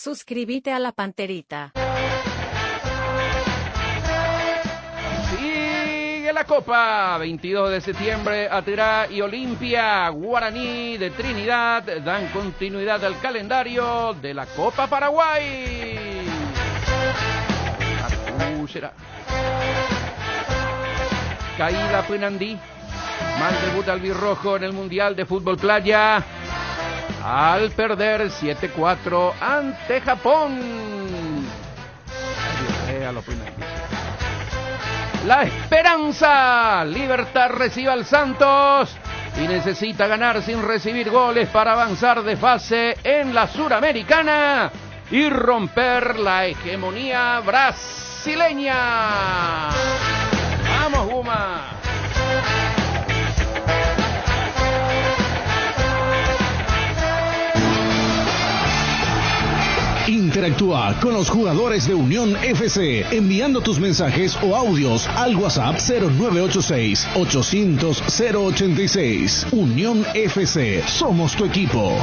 Suscríbete a la Panterita. Sigue la Copa, 22 de septiembre, Aterá y Olimpia, Guaraní de Trinidad dan continuidad al calendario de la Copa Paraguay. Será. Caída Penandí, mal debut albirrojo en el Mundial de Fútbol Playa al perder 7-4 ante Japón. La esperanza, Libertad recibe al Santos y necesita ganar sin recibir goles para avanzar de fase en la Suramericana y romper la hegemonía brasileña. ¡Vamos, Guma! Interactúa con los jugadores de Unión FC enviando tus mensajes o audios al WhatsApp 0986-800-086. Unión FC, somos tu equipo.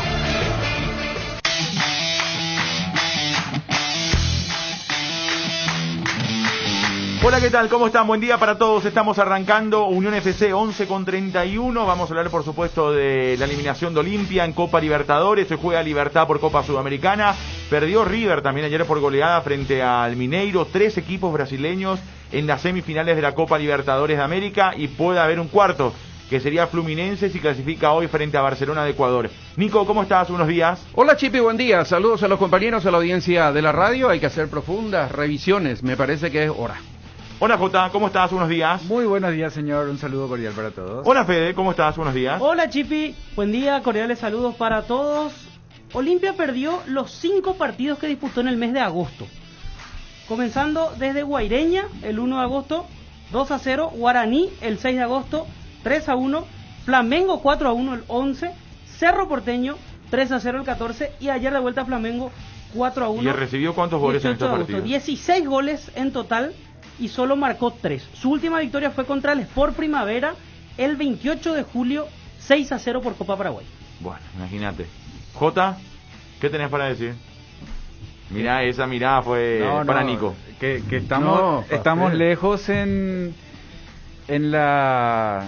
Hola, ¿qué tal? ¿Cómo están? Buen día para todos. Estamos arrancando Unión FC 11:31. Vamos a hablar, por supuesto, de la eliminación de Olimpia en Copa Libertadores. Se juega Libertad por Copa Sudamericana. Perdió River también ayer por goleada frente al Mineiro. 3 equipos brasileños en las semifinales de la Copa Libertadores de América. Y puede haber un cuarto, que sería Fluminense si clasifica hoy frente a Barcelona de Ecuador. Nico, ¿cómo estás? Buenos días. Hola, Chipi, buen día. Saludos a los compañeros, a la audiencia de la radio. Hay que hacer profundas revisiones. Me parece que es hora. Hola, Jota, ¿cómo estás? Buenos días. Muy buenos días, señor. Un saludo cordial para todos. Hola, Fede, ¿cómo estás? Buenos días. Hola, Chipi. Buen día, cordiales saludos para todos. Olimpia perdió los 5 partidos que disputó en el mes de agosto. Comenzando desde Guaireña, el 1 de agosto, 2-0. Guaraní, el 6 de agosto, 3-1. Flamengo, 4-1 el 11. Cerro Porteño, 3-0 el 14. Y ayer de vuelta a Flamengo, 4-1. ¿Y recibió cuántos goles en estos partidos? 16 goles en total y solo marcó 3. Su última victoria fue contra el Sport Primavera el 28 de julio, 6-0 por Copa Paraguay. Bueno, imagínate. Jota, ¿qué tenés para decir? Mirá, esa mirada fue para Nico. Que estamos lejos en la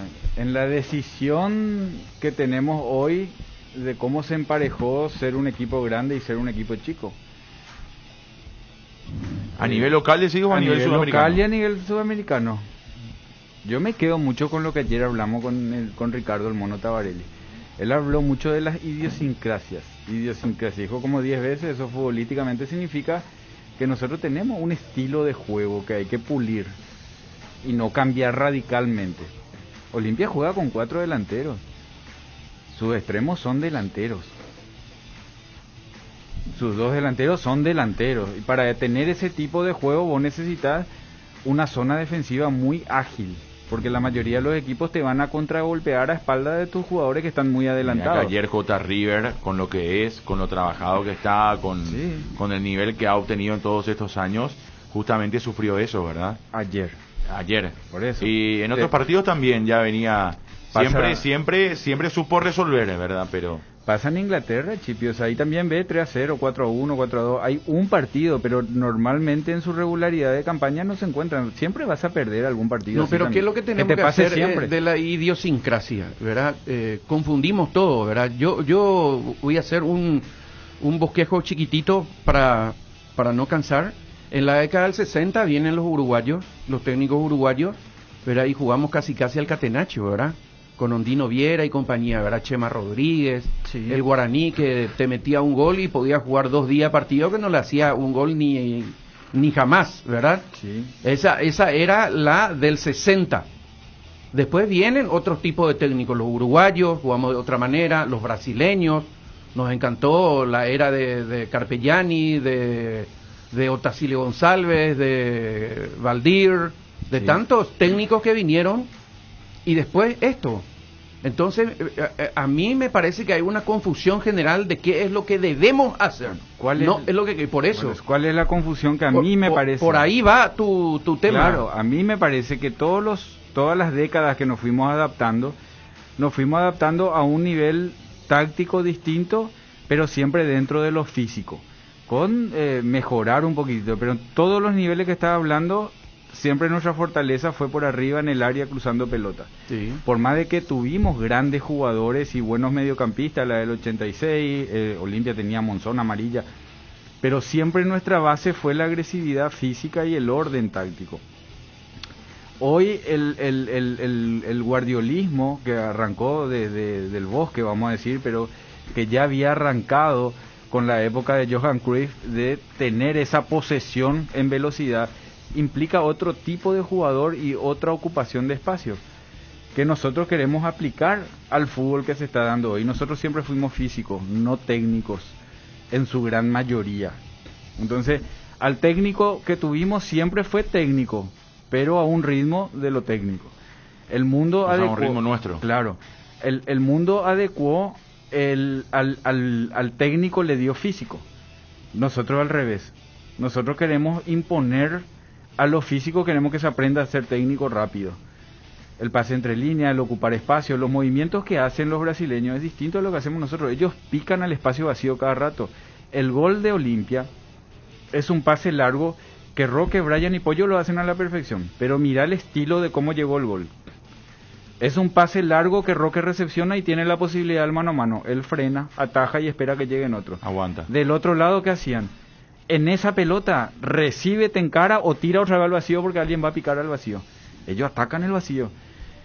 decisión que tenemos hoy de cómo se emparejó ser un equipo grande y ser un equipo chico. ¿A nivel local decís o a nivel sudamericano? Local y a nivel sudamericano. Yo me quedo mucho con lo que ayer hablamos con Ricardo el Mono Tabarelli. Él habló mucho de las idiosincrasias. Dijo como 10 veces, eso futbolísticamente significa que nosotros tenemos un estilo de juego que hay que pulir y no cambiar radicalmente. Olimpia juega con 4 delanteros. Sus extremos son delanteros. Sus 2 delanteros son delanteros. Y para tener ese tipo de juego vos necesitas una zona defensiva muy ágil. Porque la mayoría de los equipos te van a contragolpear a espalda de tus jugadores que están muy adelantados. Ayer J. River, con lo que es, con lo trabajado que está, con el nivel que ha obtenido en todos estos años, justamente sufrió eso, ¿verdad? Ayer. Por eso. Y en otros partidos también ya venía... Siempre supo resolver, ¿verdad? Pero... Pasa en Inglaterra, Chipios, ahí también ve 3-0, 4-1, 4-2, hay un partido, pero normalmente en su regularidad de campaña no se encuentran, siempre vas a perder algún partido. No, pero también. ¿qué es lo que tenemos que hacer siempre de la idiosincrasia, ¿verdad? Confundimos todo, ¿verdad? Yo voy a hacer un bosquejo chiquitito para no cansar. En la década del 60 vienen los uruguayos, los técnicos uruguayos, ¿verdad? Y jugamos casi al catenaccio, ¿verdad? Con Ondino Viera y compañía, ¿verdad? Chema Rodríguez, sí. El Guaraní que te metía un gol y podía jugar 2 días partido que no le hacía un gol ni jamás, ¿verdad? Sí. Esa era la del 60. Después vienen otros tipos de técnicos, los uruguayos, jugamos de otra manera, los brasileños, nos encantó la era de Carpegiani, de Otacílio González, de Valdir, de tantos técnicos que vinieron. Y después esto. Entonces, a mí me parece que hay una confusión general de qué es lo que debemos hacer. ¿Cuál es lo que por eso? Bueno, ¿cuál es la confusión que a mí me parece? Por ahí va tu tema. Claro, a mí me parece que todas las décadas que nos fuimos adaptando a un nivel táctico distinto, pero siempre dentro de lo físico. con mejorar un poquito, pero en todos los niveles que estaba hablando, siempre nuestra fortaleza fue por arriba en el área cruzando pelota. Sí. Por más de que tuvimos grandes jugadores y buenos mediocampistas, la del 86, Olimpia tenía Monzón, Amarilla, pero siempre nuestra base fue la agresividad física y el orden táctico. Hoy el guardiolismo que arrancó del Bosque, vamos a decir, pero que ya había arrancado con la época de Johan Cruyff, de tener esa posesión en velocidad, implica otro tipo de jugador y otra ocupación de espacio que nosotros queremos aplicar al fútbol que se está dando hoy. Nosotros siempre fuimos físicos, no técnicos, en su gran mayoría. Entonces, al técnico que tuvimos siempre fue técnico, pero a un ritmo de lo técnico. El mundo adecuó, a un ritmo nuestro. Claro, el mundo adecuó, al técnico le dio físico. Nosotros al revés. Nosotros queremos imponer a lo físico, queremos que se aprenda a ser técnico rápido. El pase entre líneas, el ocupar espacio, los movimientos que hacen los brasileños es distinto a lo que hacemos nosotros. Ellos pican al espacio vacío cada rato. El gol de Olimpia es un pase largo que Roque, Brian y Pollo lo hacen a la perfección, pero mira el estilo de cómo llegó el gol. Es un pase largo que Roque recepciona y tiene la posibilidad del mano a mano. Él frena, ataja y espera que lleguen otros. Aguanta. Del otro lado, ¿qué hacían? En esa pelota, recibe, te encara o tira otra vez al vacío porque alguien va a picar al vacío. Ellos atacan el vacío.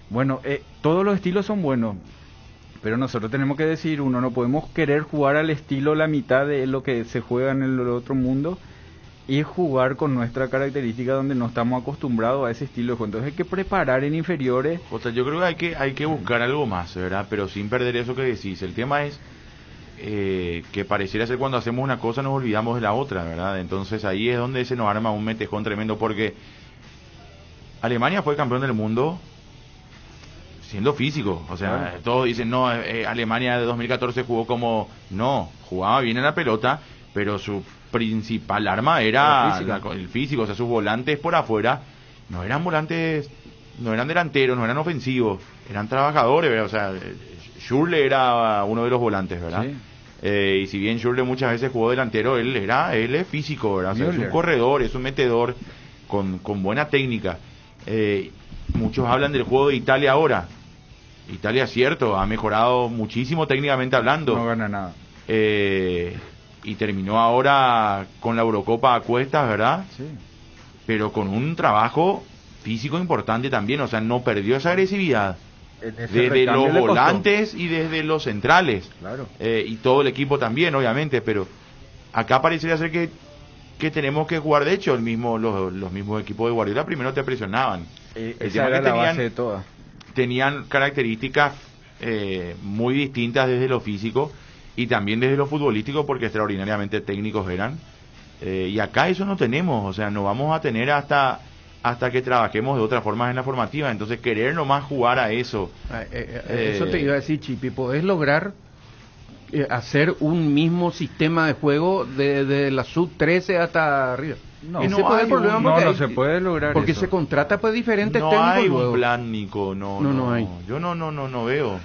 Bueno, todos los estilos son buenos, pero nosotros tenemos que decir, uno, no podemos querer jugar al estilo la mitad de lo que se juega en el otro mundo y jugar con nuestra característica donde no estamos acostumbrados a ese estilo de juego. Entonces hay que preparar en inferiores. O sea, yo creo que hay que buscar algo más, ¿verdad? Pero sin perder eso que decís. El tema es que pareciera ser cuando hacemos una cosa nos olvidamos de la otra, ¿verdad? Entonces ahí es donde se nos arma un metejón tremendo, porque Alemania fue campeón del mundo siendo físico. O sea, todos dicen, no, Alemania de 2014 jugó como... No, jugaba bien en la pelota, pero su principal arma era el físico. O sea, sus volantes por afuera no eran volantes, no eran delanteros, no eran ofensivos, eran trabajadores, ¿verdad? O sea, Schürrle era uno de los volantes, ¿verdad? Sí. Y si bien Schürrle muchas veces jugó delantero, él es físico, ¿verdad? O sea, es un corredor, es un metedor con buena técnica. Muchos hablan del juego de Italia ahora. Italia, cierto, ha mejorado muchísimo técnicamente hablando. No gana nada. Y terminó ahora con la Eurocopa a cuestas, ¿verdad? Sí. Pero con un trabajo físico importante también, o sea, no perdió esa agresividad. Desde los volantes y desde los centrales. Claro. Y todo el equipo también, obviamente, pero acá parecería ser que tenemos que jugar, de hecho, los mismos equipos de Guardiola primero te presionaban. Esa era la base de todas. Tenían características muy distintas desde lo físico y también desde lo futbolístico, porque extraordinariamente técnicos eran. Y acá eso no tenemos, o sea, no vamos a tener hasta que trabajemos de otras formas en la formativa. Entonces querer nomás jugar a eso. Eso te iba a decir, Chipi, podés lograr hacer un mismo sistema de juego de la sub-13 hasta arriba. No, ese no, el problema no se puede lograr porque eso. Se contrata pues diferentes no técnicos. No hay luego. Un plan, Nico, no hay. Yo no veo.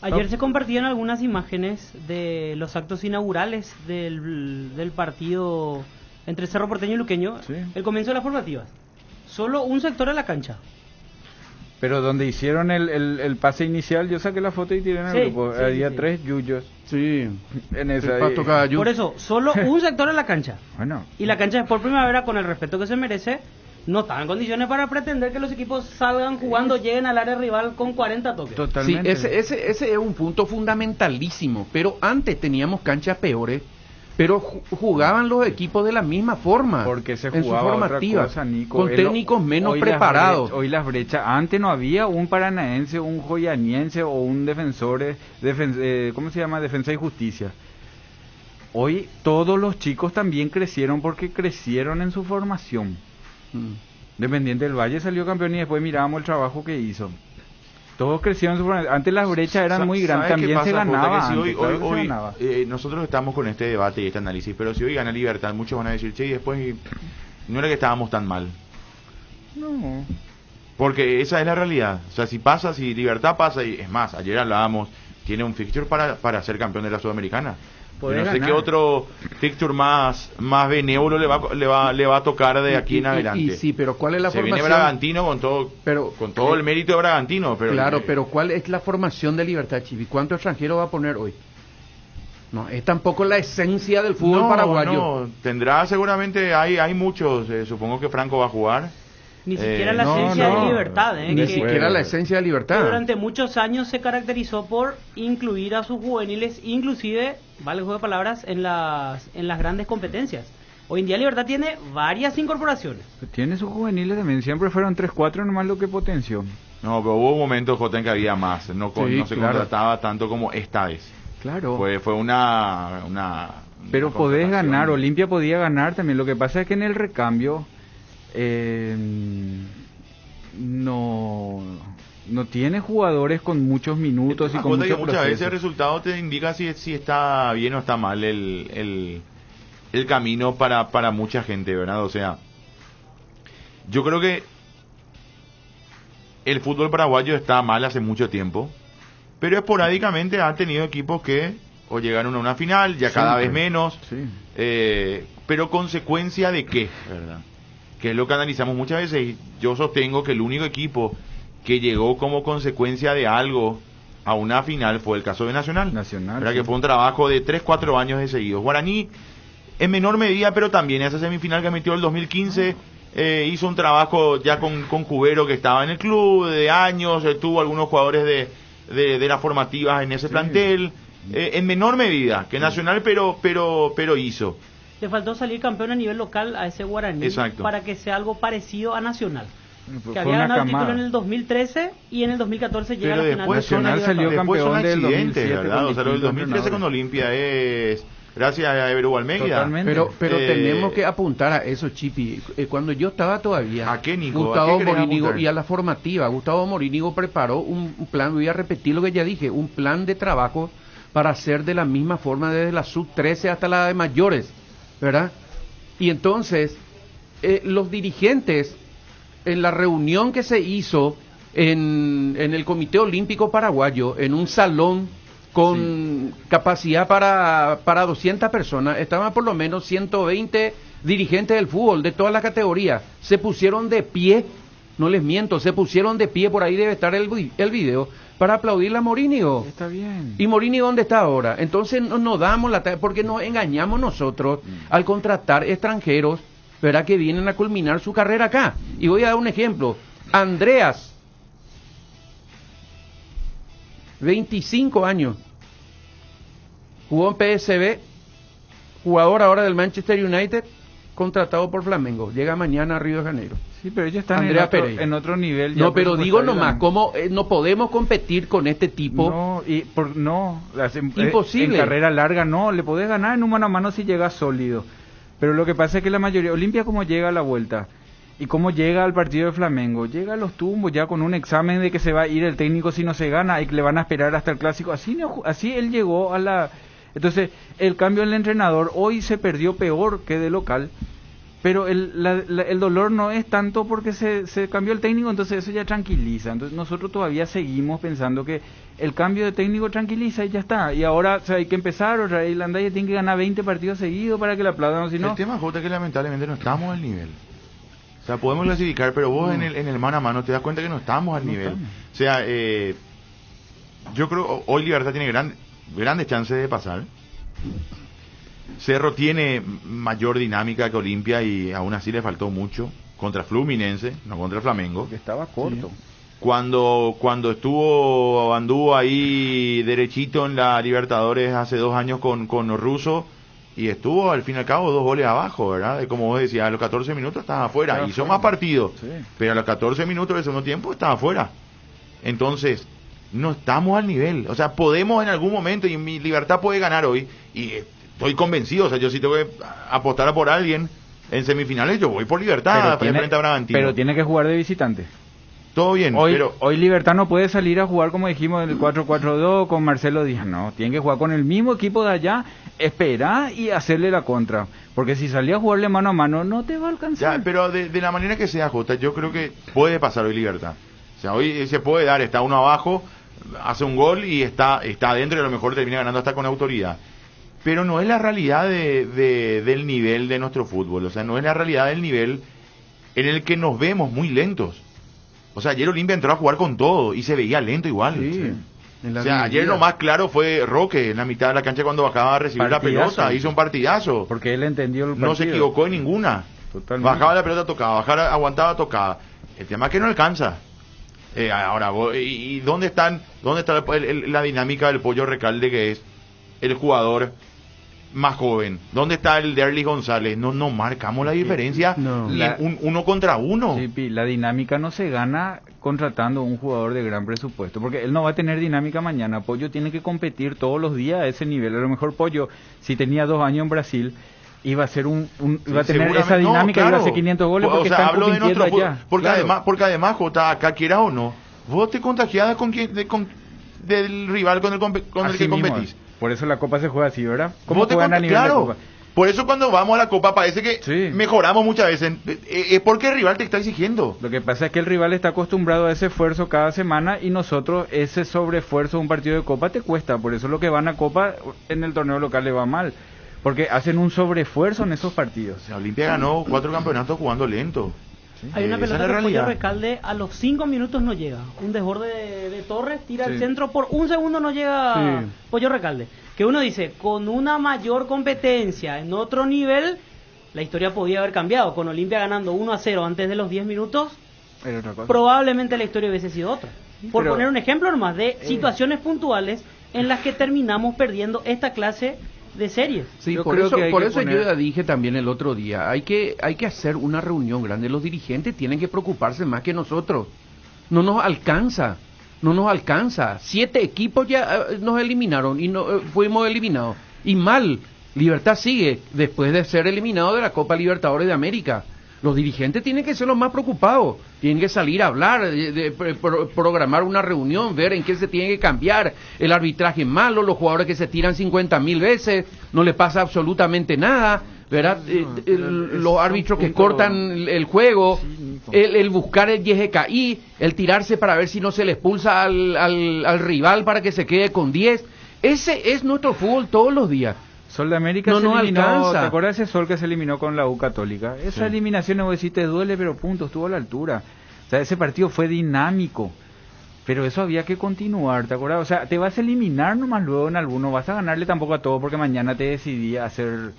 Ayer se compartían algunas imágenes de los actos inaugurales del partido entre Cerro Porteño y Luqueño, sí. El comienzo de las formativas. Solo un sector a la cancha. Pero donde hicieron el pase inicial, yo saqué la foto y tiré en el grupo. Había 3 yuyos. Sí, en esa. Por eso, solo un sector a la cancha. Bueno. Y la cancha es por primavera, con el respeto que se merece, no está en condiciones para pretender que los equipos salgan jugando, lleguen al área rival con 40 toques. Totalmente. Sí, ese es un punto fundamentalísimo. Pero antes teníamos canchas peores, pero jugaban los equipos de la misma forma. Porque se jugaba otra cosa, Nico. Con técnicos menos preparados. Hoy las brechas. Antes no había un paranaense, un joyaniense o un defensor, ¿cómo se llama? Defensa y Justicia. Hoy todos los chicos también crecieron porque crecieron en su formación. Independiente del Valle salió campeón y después mirábamos el trabajo que hizo. Todos crecieron en su formación. Antes las brechas eran muy grandes, también se ganaba. Si hoy nosotros estamos con este debate y este análisis, pero si hoy gana Libertad, muchos van a decir, che, y después no era que estábamos tan mal. No. Porque esa es la realidad. O sea, si Libertad pasa, y es más, ayer hablábamos, tiene un fixture para ser campeón de la Sudamericana. No sé ganar. qué otro fixture más benévolo le va a tocar de aquí en adelante. Y sí, pero ¿cuál es la Se formación? viene Bragantino con todo el mérito de Bragantino. Pero Claro, pero ¿cuál es la formación de Libertad, Chivi? ¿Cuántos extranjeros va a poner hoy? No, es tampoco la esencia del fútbol paraguayo. No, tendrá seguramente, hay muchos, supongo que Franco va a jugar. Ni siquiera la esencia de Libertad, Ni siquiera la esencia de Libertad. Que durante muchos años se caracterizó por incluir a sus juveniles, inclusive, vale el juego de palabras, en las grandes competencias. Hoy en día Libertad tiene varias incorporaciones. Tiene sus juveniles también, siempre fueron 3-4 nomás lo que potenció. No, pero hubo momentos, Jota, en que había más, no se claro. contrataba tanto como esta vez. Claro. Fue una Pero podés contratación. ganar, Olimpia podía ganar también. Lo que pasa es que en el recambio no tiene jugadores con muchos minutos y con Jota, que mucho muchas veces el proceso. resultado te indica si está bien o está mal el camino para mucha gente, ¿verdad? O sea, yo creo que el fútbol paraguayo está mal hace mucho tiempo, pero esporádicamente han tenido equipos que o llegaron a una final, ya cada vez menos, pero consecuencia de qué, ¿verdad? Que es lo que analizamos muchas veces, y yo sostengo que el único equipo que llegó como consecuencia de algo a una final fue el caso de Nacional, ¿verdad? Que fue un trabajo de 3-4 años de seguidos. Guaraní en menor medida, pero también esa semifinal que metió el 2015 hizo un trabajo ya con Cubero, que estaba en el club de años, tuvo algunos jugadores de las formativas en ese plantel, en menor medida que Nacional, pero hizo. Le faltó salir campeón a nivel local a ese Guaraní. Exacto. Para que sea algo parecido a Nacional. Fue Que había ganado el camada. título en el 2013 y en el 2014 llega Pero a la final. después son, Nacional salió después son campeón del accidentes, 2007 ¿verdad? O sea, lo del con 2013 con Olimpia es gracias a Everu Almeida. Totalmente. Pero tenemos que apuntar a eso, Chipi. Cuando yo estaba todavía, ¿A qué, Nico? Gustavo ¿A qué querés Morínigo apuntar? y a la formativa, Gustavo Morínigo preparó un plan, voy a repetir lo que ya dije, un plan de trabajo para hacer de la misma forma desde la sub-13 hasta la de mayores, ¿verdad? Y entonces, los dirigentes, en la reunión que se hizo en el Comité Olímpico Paraguayo, en un salón con capacidad para 200 personas, estaban por lo menos 120 dirigentes del fútbol de todas las categorías, se pusieron de pie, no les miento, se pusieron de pie, por ahí debe estar el video, para aplaudirle a Morínigo. Está bien. ¿Y Morínigo dónde está ahora? Entonces no nos damos porque nos engañamos nosotros al contratar extranjeros, ¿verdad? Que vienen a culminar su carrera acá. Y voy a dar un ejemplo. Andreas, 25 años, jugó en PSV, jugador ahora del Manchester United, contratado por Flamengo. Llega mañana a Río de Janeiro. Sí, pero ellos están Andrea Pereira. en otro nivel. ya No, pero digo presupuestario nomás, ¿cómo no podemos competir con este tipo? Imposible. En carrera larga no, le podés ganar en un mano a mano si llegas sólido. Pero lo que pasa es que la mayoría, Olimpia como llega a la vuelta y como llega al partido de Flamengo, llega a los tumbos ya con un examen de que se va a ir el técnico si no se gana y que le van a esperar hasta el clásico. Así él llegó a la... Entonces, el cambio del entrenador hoy se perdió peor que de local. Pero el dolor no es tanto porque se cambió el técnico, entonces eso ya tranquiliza. Entonces nosotros todavía seguimos pensando que el cambio de técnico tranquiliza y ya está. Y ahora hay que empezar otra vez. El Andaya tiene que ganar 20 partidos seguidos para que la aplaudan, si no... El tema, Jota, es que lamentablemente no estamos al nivel. O sea, podemos clasificar, pero vos en el mano a mano te das cuenta que no estamos al nivel. Estamos. O sea, yo creo hoy Libertad tiene grandes chances de pasar. Cerro tiene mayor dinámica que Olimpia y aún así le faltó mucho contra Fluminense, no contra Flamengo. Que estaba corto. Sí. Cuando anduvo ahí derechito en la Libertadores hace 2 años con Russo y estuvo al fin y al cabo 2 goles abajo, ¿verdad? Como vos decías, a los 14 minutos estaba afuera, hizo más partidos, pero a los 14 minutos del segundo tiempo estaba afuera. Entonces, no estamos al nivel, o sea, podemos en algún momento, y mi Libertad puede ganar hoy, y estoy convencido, o sea, yo sí tengo que apostar por alguien en semifinales, yo voy por Libertad frente a Bragantino. Pero tiene que jugar de visitante. Todo bien, hoy Libertad no puede salir a jugar como dijimos en el 4-4-2 con Marcelo Díaz, no, tiene que jugar con el mismo equipo de allá, esperar y hacerle la contra, porque si salía a jugarle mano a mano no te va a alcanzar. Ya, pero de la manera que sea, Jota, yo creo que puede pasar hoy Libertad. O sea, hoy se puede dar, está uno abajo, hace un gol y está adentro y a lo mejor termina ganando hasta con autoridad. Pero no es la realidad del nivel de nuestro fútbol, o sea, no es la realidad del nivel en el que nos vemos muy lentos. O sea, ayer Olimpia entró a jugar con todo y se veía lento igual. Sí. O sea, ayer lo más claro fue Roque en la mitad de la cancha cuando bajaba a recibir Partidazo, la pelota, hizo un partidazo. Porque él entendió el partido. No se equivocó en ninguna. Totalmente. Bajaba la pelota, tocaba, aguantaba, tocaba. El tema es que no alcanza. Ahora, ¿y dónde está la dinámica del Pollo Recalde, que es el jugador más joven? ¿Dónde está el de Derlis González? No marcamos la diferencia uno contra uno. Sí, la dinámica no se gana contratando un jugador de gran presupuesto, porque él no va a tener dinámica mañana. Pollo tiene que competir todos los días a ese nivel. A lo mejor Pollo, si tenía 2 años en Brasil, iba a ser iba a tener esa dinámica, iba a hacer 500 goles, porque están hablo compitiendo de nuestro allá. Porque además, Jota, acá quieras o no, vos te contagias del rival con el que competís. Por eso la Copa se juega así, ¿verdad? ¿Cómo juegan a nivel de Copa? Por eso cuando vamos a la Copa parece que mejoramos muchas veces. Es porque el rival te está exigiendo. Lo que pasa es que el rival está acostumbrado a ese esfuerzo cada semana y nosotros ese sobreesfuerzo de un partido de Copa te cuesta. Por eso lo que van a Copa en el torneo local le va mal. Porque hacen un sobreesfuerzo en esos partidos. O sea, Olimpia ganó 4 campeonatos jugando lento. Hay una pelota que Pollo Recalde a los 5 minutos no llega. Un desborde de Torres, tira el centro, por un segundo no llega Pollo Recalde. Que uno dice, con una mayor competencia en otro nivel, la historia podía haber cambiado. Con Olimpia ganando 1-0 antes de los 10 minutos, probablemente la historia hubiese sido otra. Por poner un ejemplo nomás de situaciones puntuales en las que terminamos perdiendo esta clase de series. Sí, por eso yo ya dije también el otro día, hay que hacer una reunión grande. Los dirigentes tienen que preocuparse más que nosotros. No nos alcanza. 7 equipos ya nos eliminaron y fuimos eliminados. Y mal, Libertad sigue después de ser eliminado de la Copa Libertadores de América. Los dirigentes tienen que ser los más preocupados, tienen que salir a hablar, programar una reunión, ver en qué se tiene que cambiar, el arbitraje malo, los jugadores que se tiran 50.000 veces, no le pasa absolutamente nada, ¿verdad? Los árbitros que cortan el juego, el buscar el YGKI, el tirarse para ver si no se le expulsa al rival para que se quede con 10, ese es nuestro fútbol todos los días. Sol de América se eliminó, alcanza. ¿Te acuerdas ese Sol que se eliminó con la U Católica? Esa eliminación, vos decís, te duele, pero punto, estuvo a la altura. O sea, ese partido fue dinámico, pero eso había que continuar, ¿te acuerdas? O sea, te vas a eliminar nomás luego en alguno, vas a ganarle tampoco a todo porque mañana te decidí a hacer...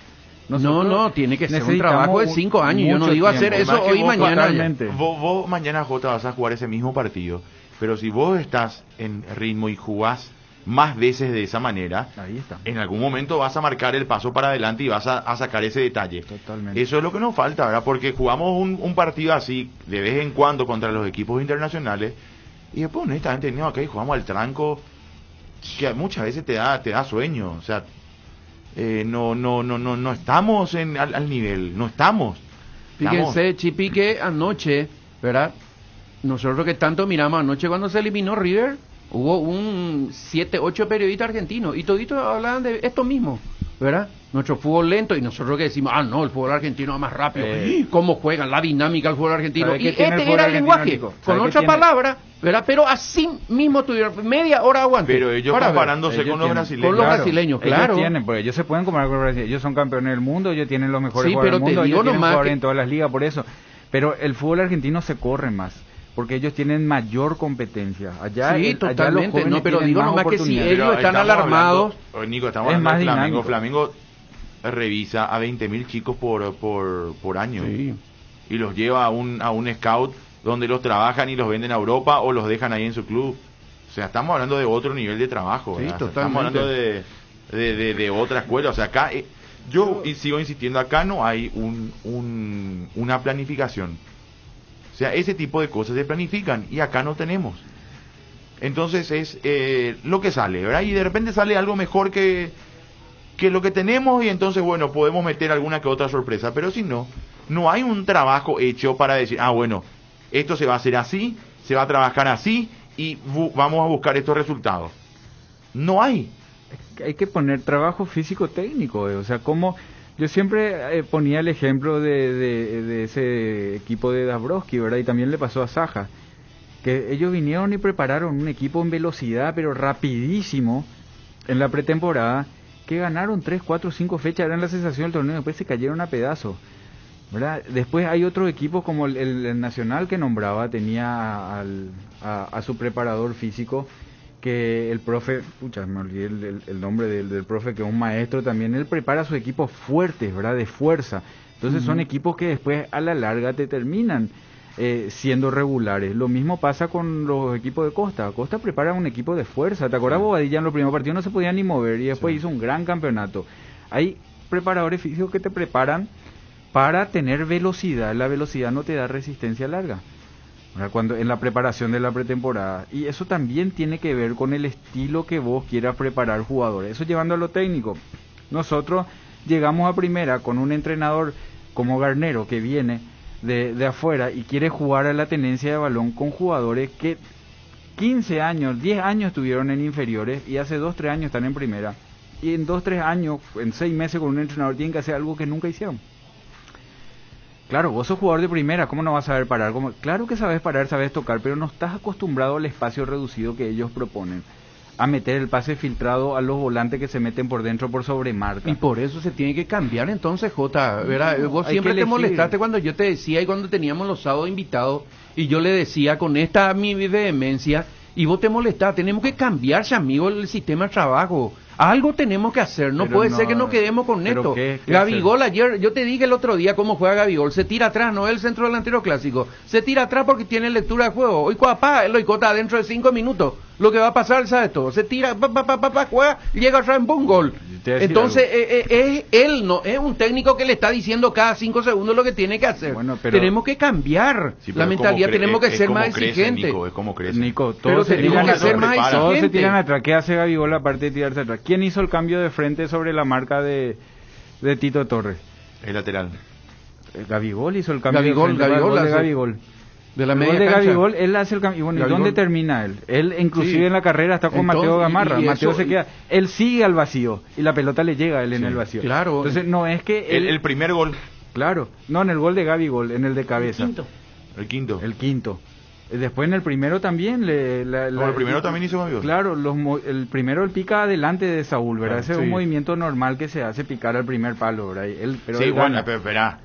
No, tiene que ser un trabajo de 5 años, yo no digo hacer eso hoy y mañana. Vos mañana, Jota, vas a jugar ese mismo partido, pero si vos estás en ritmo y jugás más veces de esa manera, ahí está. En algún momento vas a marcar el paso para adelante y vas a sacar ese detalle. Totalmente. Eso es lo que nos falta, ¿verdad? Porque jugamos un partido así de vez en cuando contra los equipos internacionales y después honestamente jugamos al tranco que muchas veces te da sueño. O sea, no estamos al nivel, no estamos. Fíjense, Chipi, que anoche, ¿verdad? Nosotros que tanto miramos anoche cuando se eliminó River, hubo 7, 8 periodistas argentinos y toditos hablaban de esto mismo, ¿verdad? Nuestro fútbol lento y nosotros que decimos, no, el fútbol argentino es más rápido. ¿Cómo juegan? La dinámica del fútbol argentino. Y este era el lenguaje, con otra palabra, ¿verdad? Pero así mismo tuvieron media hora aguante. Pero ellos comparándose con los brasileños. Con los brasileños, claro. Ellos se pueden comparar con los brasileños. Ellos son campeones del mundo, ellos tienen los mejores jugadores del mundo, ellos tienen jugadores en todas las ligas, por eso. Pero el fútbol argentino se corre más, porque ellos tienen mayor competencia. Allá, totalmente, pero digo nomás que si ellos están alarmados... Nico, estamos hablando de Flamengo. Flamengo revisa a 20.000 chicos por año. Sí. Y los lleva a un scout donde los trabajan y los venden a Europa o los dejan ahí en su club. O sea, estamos hablando de otro nivel de trabajo. Sí, estamos hablando de otra escuela. O sea, acá, yo sigo insistiendo, acá no hay una planificación. O sea, ese tipo de cosas se planifican y acá no tenemos. Entonces es lo que sale, ¿verdad? Y de repente sale algo mejor que lo que tenemos y entonces, bueno, podemos meter alguna que otra sorpresa. Pero si no hay un trabajo hecho para decir, bueno, esto se va a hacer así, se va a trabajar así y vamos a buscar estos resultados. No hay. Hay que poner trabajo físico-técnico, o sea, como... Yo siempre ponía el ejemplo de ese equipo de Dabrowski, ¿verdad? Y también le pasó a Saja. que ellos vinieron y prepararon un equipo en velocidad, pero rapidísimo, en la pretemporada, que ganaron 3, 4, 5 fechas, eran la sensación del torneo, después se cayeron a pedazos, ¿verdad? Después hay otros equipos como el Nacional que nombraba, tenía a su preparador físico, que el profe, me olvidé el nombre del profe, que es un maestro también, él prepara a sus equipos fuertes, ¿verdad? De fuerza. Entonces son equipos que después a la larga te terminan siendo regulares. Lo mismo pasa con los equipos de Costa. Costa prepara un equipo de fuerza. ¿Te acuerdas? Bobadilla en los primeros partidos no se podía ni mover y después hizo un gran campeonato. Hay preparadores físicos que te preparan para tener velocidad. La velocidad no te da resistencia larga. Cuando en la preparación de la pretemporada, y eso también tiene que ver con el estilo que vos quieras preparar jugadores, eso llevando a lo técnico. Nosotros llegamos a primera con un entrenador como Garnero que viene de afuera y quiere jugar a la tenencia de balón con jugadores que 15 años, 10 años estuvieron en inferiores y hace 2, 3 años están en primera, y en 2, 3 años, en 6 meses con un entrenador tienen que hacer algo que nunca hicieron. Claro, vos sos jugador de primera, ¿cómo no vas a saber parar? Claro que sabes parar, sabes tocar, pero no estás acostumbrado al espacio reducido que ellos proponen, a meter el pase filtrado a los volantes que se meten por dentro por sobremarca. Y por eso se tiene que cambiar entonces, Jota, ¿verdad? Vos siempre te molestaste cuando yo te decía y cuando teníamos los sábados invitados y yo le decía con esta mi vehemencia y vos te molestabas, tenemos que cambiarse, amigo, el sistema de trabajo. Algo tenemos que hacer, no puede ser que nos quedemos con esto. Gabigol ayer, yo te dije el otro día cómo juega Gabigol, se tira atrás, no es el centro delantero clásico, se tira atrás porque tiene lectura de juego. Hoy cuapá, él lo icota dentro de 5 minutos, lo que va a pasar, ¿sabes todo? Se tira, juega, llega atrás en un gol. Entonces, él no es un técnico que le está diciendo cada 5 segundos lo que tiene que hacer. Bueno, tenemos que cambiar la mentalidad, tenemos que ser más exigentes. Es como crece. Nico, todos se tiran atrás. ¿Qué hace Gabigol aparte de tirarse atrás? ¿Quién hizo el cambio de frente sobre la marca de Tito Torres? El lateral. Gabigol hizo el cambio de Gabigol. De la media cancha. Gabigol, él hace el cambio. Y bueno, ¿y dónde termina él? Él, inclusive en la carrera, está con Mateo Gamarra. Mateo se queda. Él sigue al vacío y la pelota le llega a él en el vacío. Claro. Entonces, no es que. El primer gol. Claro. No, en el gol de Gabigol, en el de cabeza. El quinto. Después en el primero también el primero también hizo Gabigol. Claro, el primero él pica adelante de Saúl, ¿verdad? Ese es un movimiento normal que se hace, picar al primer palo, ¿verdad? Pero espera.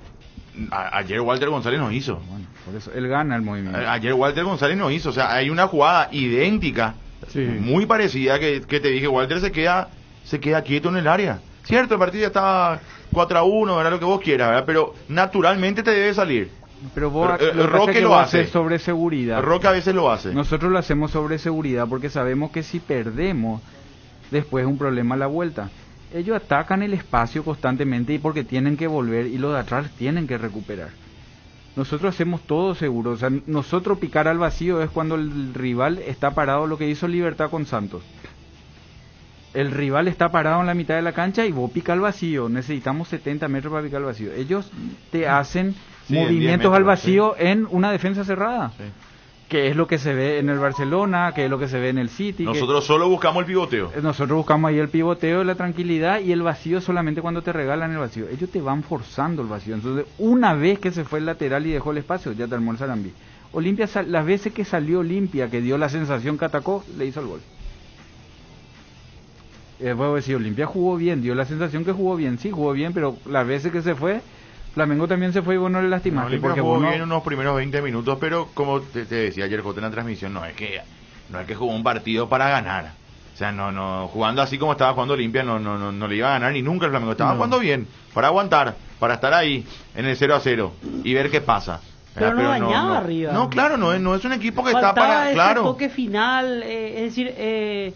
Ayer Walter González no hizo. Bueno, por eso él gana el movimiento. Ayer Walter González no hizo, o sea, hay una jugada idéntica, muy parecida que te dije, Walter se queda quieto en el área. Cierto, el partido ya estaba 4-1, ¿verdad? Lo que vos quieras, ¿verdad? Pero naturalmente te debe salir. Pero vos Roque lo hace sobre seguridad. Roque a veces lo hace. Nosotros lo hacemos sobre seguridad porque sabemos que si perdemos después es un problema a la vuelta. Ellos atacan el espacio constantemente y porque tienen que volver y los de atrás tienen que recuperar. Nosotros hacemos todo seguro, o sea, nosotros picar al vacío es cuando el rival está parado, lo que hizo Libertad con Santos. El rival está parado en la mitad de la cancha y vos pica al vacío, necesitamos 70 metros para picar al vacío. Ellos te hacen movimientos al vacío en una defensa cerrada. Sí. Que es lo que se ve en el Barcelona, que es lo que se ve en el City. Nosotros solo buscamos el pivoteo. Nosotros buscamos ahí el pivoteo, la tranquilidad y el vacío solamente cuando te regalan el vacío. Ellos te van forzando el vacío. Entonces, una vez que se fue el lateral y dejó el espacio, ya te armó el Sarandí. Olimpia, las veces que salió Olimpia, que dio la sensación que atacó, le hizo el gol. Puedo decir, Olimpia jugó bien, dio la sensación que jugó bien. Sí, jugó bien, pero las veces que se fue... Flamengo también se fue y vos no le lastimaste. Olimpia jugó bien unos primeros 20 minutos, pero como te decía ayer Jota en la transmisión, no es que jugó un partido para ganar. O sea, no jugando así como estaba jugando Olimpia, no le iba a ganar ni nunca el Flamengo. Estaba jugando bien, para aguantar, para estar ahí en el 0-0 y ver qué pasa. Pero no dañaba arriba. No, claro, no es un equipo que está para... Claro. Ese toque final, es decir,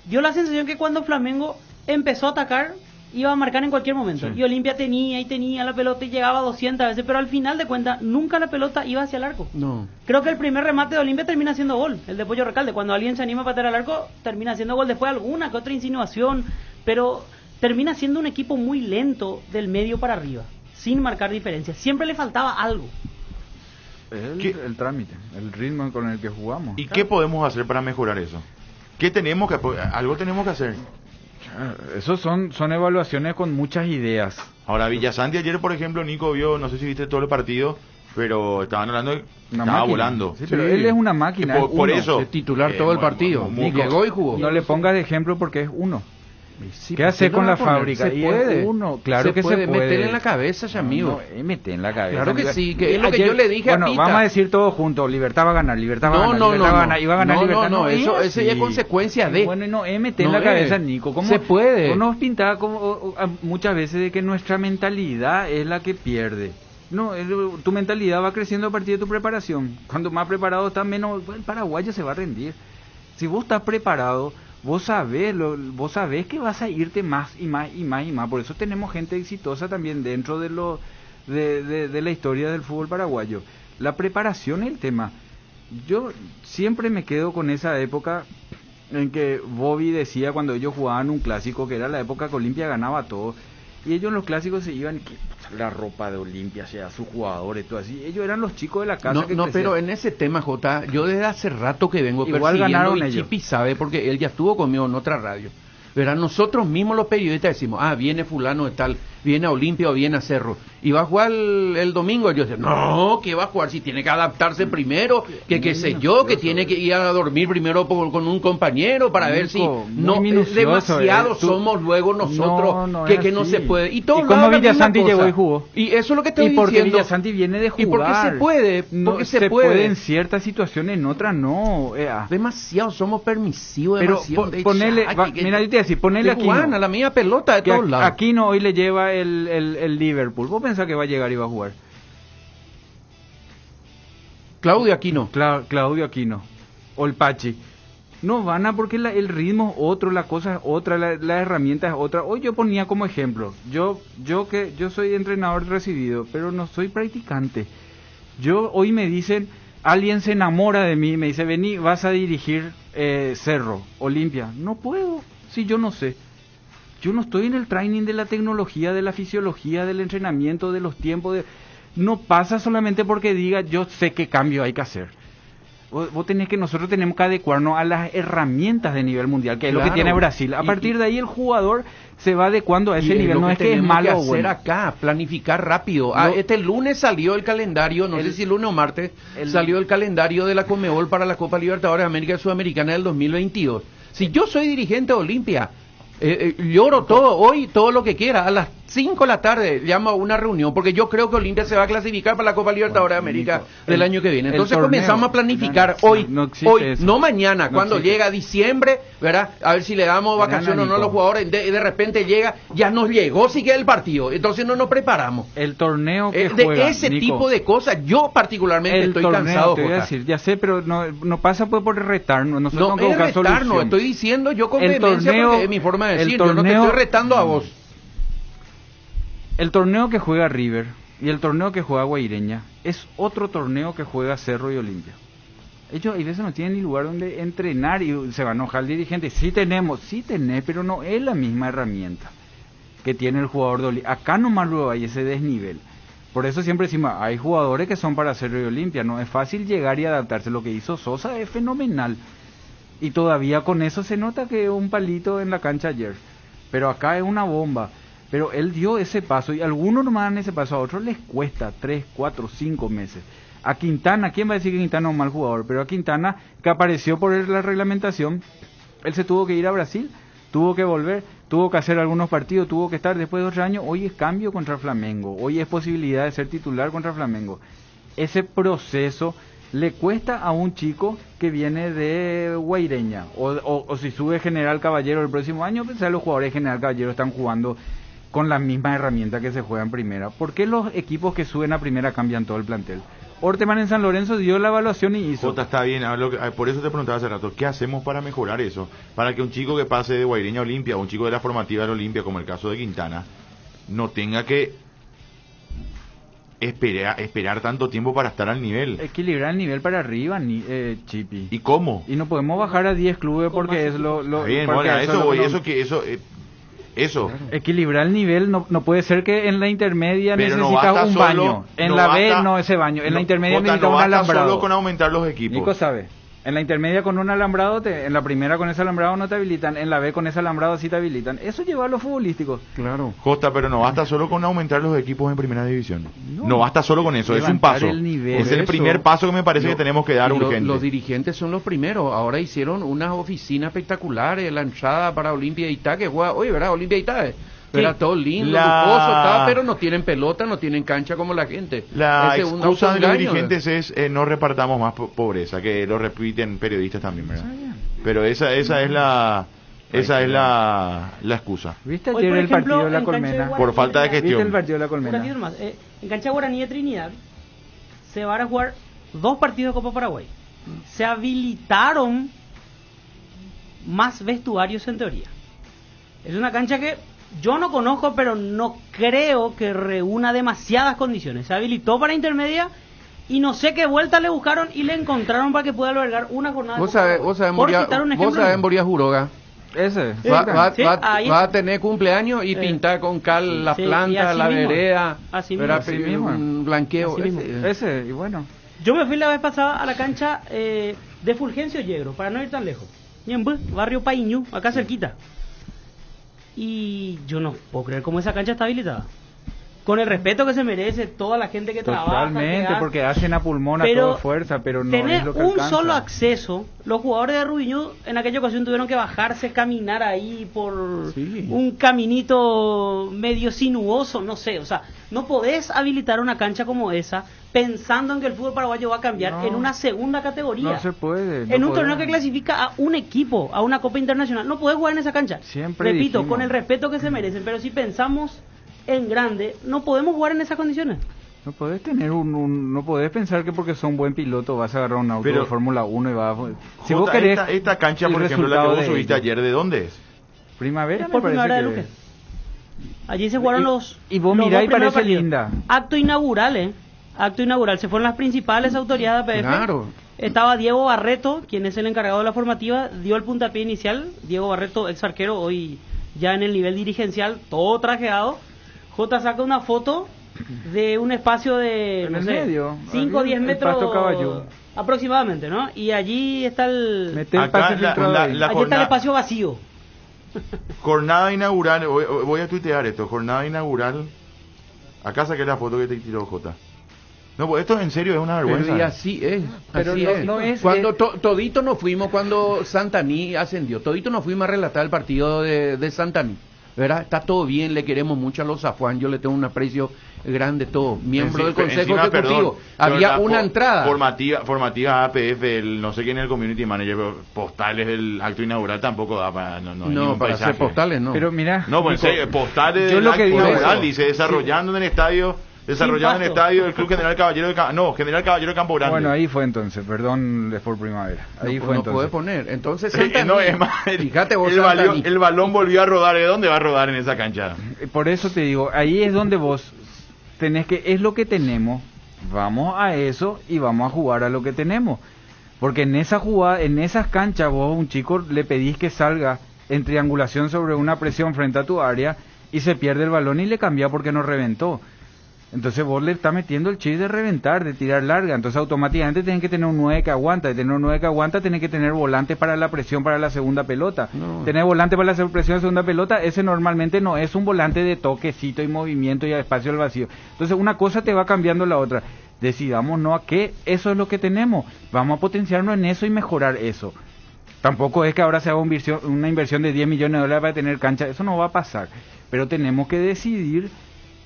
dio la sensación que cuando Flamengo empezó a atacar, iba a marcar en cualquier momento. Sí. Y Olimpia tenía la pelota y llegaba 200 veces, pero al final de cuentas nunca la pelota iba hacia el arco. No. Creo que el primer remate de Olimpia termina siendo gol, el de Pollo Recalde. Cuando alguien se anima a patear al arco, termina siendo gol. Después alguna que otra insinuación, pero termina siendo un equipo muy lento del medio para arriba, sin marcar diferencias. Siempre le faltaba algo. El trámite, el ritmo con el que jugamos. ¿Y qué podemos hacer para mejorar eso? Algo tenemos que hacer. Esos son evaluaciones con muchas ideas. Ahora, Villasanti ayer, por ejemplo, Nico vio, no sé si viste todo el partido, pero estaban hablando de Una estaba máquina. volando. Sí, pero él es una máquina. Por es uno. eso Es titular todo el partido. Llegó y jugó. No le pongas de ejemplo porque es uno. Sí, ¿Qué hace ¿por con no la va a poner? fábrica? Se Y puede. es uno. Claro que se puede. Meterle en la cabeza, ya amigo. No, mete en la cabeza. Claro que sí, que Y es lo que ayer- yo le dije a bueno, Pita. vamos a decir todo juntos, Libertad va a ganar, Libertad va a ganar, No, Libertad va a ganar, y va a ganar no, Libertad. no, es eso así. ya es consecuencia de. Bueno, y no, mete en No la cabeza, es. Nico. ¿Cómo, Se puede. Vos nos pintás como, muchas veces de que nuestra mentalidad es la que pierde. No, tu mentalidad va creciendo a partir de tu preparación. Cuando más preparado estás, menos el paraguayo se va a rendir. Si vos estás preparado, vos sabés que vas a irte más y más y más y más. Por eso tenemos gente exitosa también dentro de la historia del fútbol paraguayo. La preparación es el tema. Yo siempre me quedo con esa época en que Bobby decía cuando ellos jugaban un clásico, que era la época que Olimpia ganaba todo, y ellos en los clásicos se iban, la ropa de Olimpia, o sea, sus jugadores, todo así. Ellos eran los chicos de la casa No, que no, crecían. pero en ese tema, Jota, yo desde hace rato que vengo Igual persiguiendo, ganaron y ellos. Chipi sabe porque él ya estuvo conmigo en otra radio. Verán, nosotros mismos los periodistas decimos, viene fulano de tal, viene a Olimpia o viene a Cerro, y va a jugar el domingo. Yo decía, no, que va a jugar si tiene que adaptarse primero, que qué sé yo, que tiene que ir a dormir primero con un compañero para ver si Nico, no muy minucioso, demasiado tú- somos luego nosotros No, que es no así. se puede. Y todo ¿Y cómo Villasanti llegó y jugó? Y eso es lo que estoy Y porque diciendo. Villasanti viene de jugar. Y porque se puede, No, porque se puede. en ciertas situaciones, en otras no. Demasiado, somos permisivos, Pero demasiado. ponele, mira, yo te decía, ponele aquí. A la mía pelota de Que todos lados. Aquino hoy le lleva el Liverpool. ¿Vos pensás que va a llegar y va a jugar? Claudio Aquino. Claudio Aquino. O el Pachi. No van a porque el ritmo es otro, la cosa es otra, la herramienta es otra. Hoy yo ponía como ejemplo, yo soy entrenador recibido, pero no soy practicante. Hoy me dicen, alguien se enamora de mí, me dice, vení, vas a dirigir Cerro, Olimpia. No puedo, si yo no sé. Yo no estoy en el training de la tecnología, de la fisiología, del entrenamiento, de los tiempos. No pasa solamente porque diga, yo sé qué cambio hay que hacer. Nosotros tenemos que adecuarnos a las herramientas de nivel mundial, que es lo que Claro. tiene Brasil. A partir de ahí el jugador se va adecuando a ese nivel. No es que es tenemos malo que o hacer bueno. acá, planificar rápido. No. Este lunes salió el calendario, no sé si lunes o martes, salió el calendario de la Conmebol para la Copa Libertadores de América y Sudamericana del 2022. Si yo soy dirigente de Olimpia, lloro todo, hoy todo lo que quiera, a las 5 de la tarde llamo a una reunión, porque yo creo que Olimpia se va a clasificar para la Copa Libertadores de América Nico, del año que viene. Entonces torneo, comenzamos a planificar no, hoy, no existe eso. no mañana, No cuando existe. llega diciembre, ¿verdad? A ver si le damos vacaciones o no a los jugadores, de repente llega, ya nos llegó si queda el partido, entonces no nos preparamos. El torneo que De juega, ese Nico, tipo de cosas, yo particularmente el estoy torneo, cansado, te voy a Jota. decir, ya sé, pero no pasa pues por retarnos. Nosotros No tenemos que es buscar retarnos, solución. estoy diciendo yo con El vehemencia torneo- porque es mi forma de el decir, yo no te torneo- estoy retando a vos. El torneo que juega River y el torneo que juega Guaireña es otro torneo que juega Cerro y Olimpia. Ellos hay veces no tienen ni lugar donde entrenar y se va a enojar el dirigente. Sí tenés, pero no es la misma herramienta que tiene el jugador de Olimpia. Acá nomás luego hay ese desnivel. Por eso siempre decimos, hay jugadores que son para Cerro y Olimpia. No es fácil llegar y adaptarse. Lo que hizo Sosa es fenomenal. Y todavía con eso se nota que un palito en la cancha ayer. Pero acá es una bomba. Pero él dio ese paso y algunos nomás dan ese paso, a otros les cuesta 3, 4, 5 meses. A Quintana, ¿quién va a decir que Quintana es un mal jugador? Pero a Quintana, que apareció por la reglamentación, él se tuvo que ir a Brasil, tuvo que volver, tuvo que hacer algunos partidos, tuvo que estar después de 8 años. Hoy es cambio contra Flamengo, hoy es posibilidad de ser titular contra Flamengo. Ese proceso le cuesta a un chico que viene de Guaireña, o si sube General Caballero el próximo año, pues los jugadores de General Caballero están jugando con la misma herramienta que se juega en primera. ¿Por qué los equipos que suben a primera cambian todo el plantel? Orteman en San Lorenzo dio la evaluación y hizo. Jota, está bien, por eso te preguntaba hace rato, ¿qué hacemos para mejorar eso? Para que un chico que pase de Guaireña a Olimpia, o un chico de la formativa de Olimpia, como el caso de Quintana, no tenga que esperar tanto tiempo para estar al nivel. Equilibrar el nivel para arriba, Chipi. ¿Y cómo? Y no podemos bajar a 10 clubes porque es lo Está bien, porque bueno, a eso es voy, lo- eso. Equilibrar el nivel, no puede ser que en la intermedia Pero no necesitas basta un solo- baño, en no la B basta- no ese baño, en la intermedia Jota, necesitas no un basta alambrado. solo con aumentar los equipos. Nico sabe. En la intermedia con un alambrado, en la primera con ese alambrado no te habilitan, en la B con ese alambrado sí te habilitan. Eso lleva a los futbolísticos. Claro. Costa, pero no basta solo con aumentar los equipos en primera división. No basta solo con eso, es un paso. Es el primer paso que me parece que tenemos que dar urgente. Los dirigentes son los primeros. Ahora hicieron unas oficinas espectaculares, la entrada para Olimpia de Itá, que juega, oye, ¿verdad? Olimpia de Itá. Era todo lindo, lujoso, pero no tienen pelota, no tienen cancha como la gente. La excusa de los dirigentes es no repartamos más pobreza, que lo repiten periodistas también, ¿verdad? Pero esa es la excusa. ¿Viste ayer el partido de la Colmena? Por falta de gestión. ¿Viste el partido de la Colmena? En cancha Guaraní de Trinidad se van a jugar 2 partidos de Copa Paraguay. Se habilitaron más vestuarios en teoría. Es una cancha que yo no conozco, pero no creo que reúna demasiadas condiciones. Se habilitó para intermedia y no sé qué vuelta le buscaron y le encontraron para que pueda albergar una jornada. Vos sabés, en Boria Juroga. Ese. Va a tener cumpleaños y pintar con cal la planta, la vereda. Así mismo. Un blanqueo. Ese, y bueno. Yo me fui la vez pasada a la cancha de Fulgencio Yegro, para no ir tan lejos. Ñembú, barrio Paíñu, acá cerquita. Y yo no puedo creer cómo esa cancha está habilitada. Con el respeto que se merece toda la gente que trabaja. Totalmente, porque hacen a pulmón a toda fuerza, pero no es lo que un alcanza. solo acceso. Los jugadores de Rubiñú en aquella ocasión tuvieron que bajarse, caminar ahí por un caminito medio sinuoso, no sé. O sea, no podés habilitar una cancha como esa pensando en que el fútbol paraguayo va a cambiar en una segunda categoría. No se puede. En un torneo que clasifica a un equipo, a una Copa Internacional. No podés jugar en esa cancha. Siempre Repito, dijimos. con el respeto que se merecen. Pero si pensamos en grande, no podemos jugar en esas condiciones. No podés tener no podés pensar que porque sos un buen piloto vas a agarrar un auto de Fórmula 1 y vas a... Si vos querés esta cancha, por ejemplo, la que vos subiste ayer, ¿de dónde es? Primavera, por Primavera de Luque. Allí se jugaron los... Y vos mirá y parece linda. Acto inaugural, Acto inaugural. Se fueron las principales autoridades de APF. Claro. Estaba Diego Barreto, quien es el encargado de la formativa, dio el puntapié inicial. Diego Barreto, ex arquero, hoy ya en el nivel dirigencial, todo trajeado. J saca una foto de un espacio de, no sé, 5 o 10 metros aproximadamente, ¿no? Y allí está allí está el espacio vacío. Jornada inaugural, voy a tuitear esto, jornada inaugural. Acá saqué la foto que te tiró J. No, pues esto en serio es una vergüenza. Pero y así es. Pero así no es. Cuando todito nos fuimos, cuando Santaní ascendió, todito nos fuimos a relatar el partido de Santaní. ¿Verdad? Está todo bien, le queremos mucho a los Zafuán, yo le tengo un aprecio grande, todo, miembro del Consejo Ejecutivo. Había una entrada. Formativa APF, no sé quién es el Community Manager, pero postales del acto inaugural tampoco da para... No para hacer postales, no. Pero mira... No, pues postales del acto inaugural, dice, desarrollando en el estadio... Desarrollado en el estadio del Club General Caballero de General Caballero de Campo Grande. Bueno, ahí fue entonces, perdón, Sport Primavera. Ahí fue entonces. No puede poner. Entonces, Santaní, no, es más, fíjate vos, el balón volvió a rodar. ¿De dónde va a rodar en esa cancha? Por eso te digo, ahí es donde vos tenés que, es lo que tenemos, vamos a eso y vamos a jugar a lo que tenemos. Porque en esa jugada, en esas canchas, vos a un chico le pedís que salga en triangulación sobre una presión frente a tu área y se pierde el balón y le cambia porque no reventó. Entonces vos le estás metiendo el chip de reventar, de tirar larga. Entonces automáticamente tienen que tener un 9 que aguanta. De tener un 9 que aguanta, tienen que tener volante para la presión para la segunda pelota. No. Tener volante para la presión de segunda pelota, ese normalmente no es un volante de toquecito y movimiento y espacio al vacío. Entonces una cosa te va cambiando la otra. Decidamos no a qué, eso es lo que tenemos. Vamos a potenciarnos en eso y mejorar eso. Tampoco es que ahora se haga una inversión de 10 millones de dólares para tener cancha. Eso no va a pasar. Pero tenemos que decidir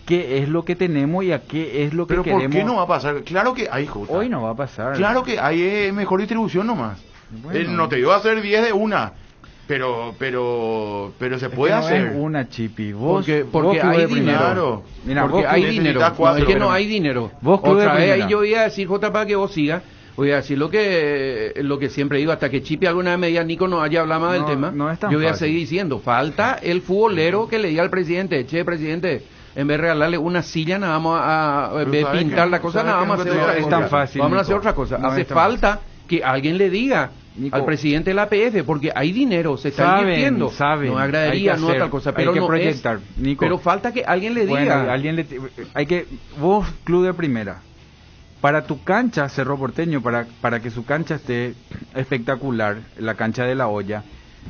qué es lo que tenemos y a qué es lo que queremos. ¿Pero por qué no va a pasar? Claro que hay, Jota. Hoy no va a pasar. Claro que hay mejor distribución nomás. Bueno. No te digo a hacer 10 de una, pero se puede hacer. No es una, Chipi. Porque hay dinero. Claro. Mira, porque hay dinero. No es que no hay dinero. Otra vez ahí yo voy a decir, Jota, para que vos sigas. Voy a decir lo que siempre digo, hasta que Chipi alguna vez me diga, Nico, no haya hablado más del tema, yo voy a seguir diciendo, falta el futbolero que le diga al presidente, che, presidente, en vez de regalarle una silla, nada vamos a pintar la cosa, nada vamos a hacer otra cosa. Es tan fácil, vamos a hacer otra cosa. Hace falta que alguien le diga, Nico, al presidente de la APF, porque hay dinero, se está invirtiendo. No agradaría, no otra cosa, pero hay que no proyectar, Nico. Pero falta que alguien le diga. Vos, club de primera, para tu cancha, Cerro Porteño, para que su cancha esté espectacular, la cancha de La Hoya,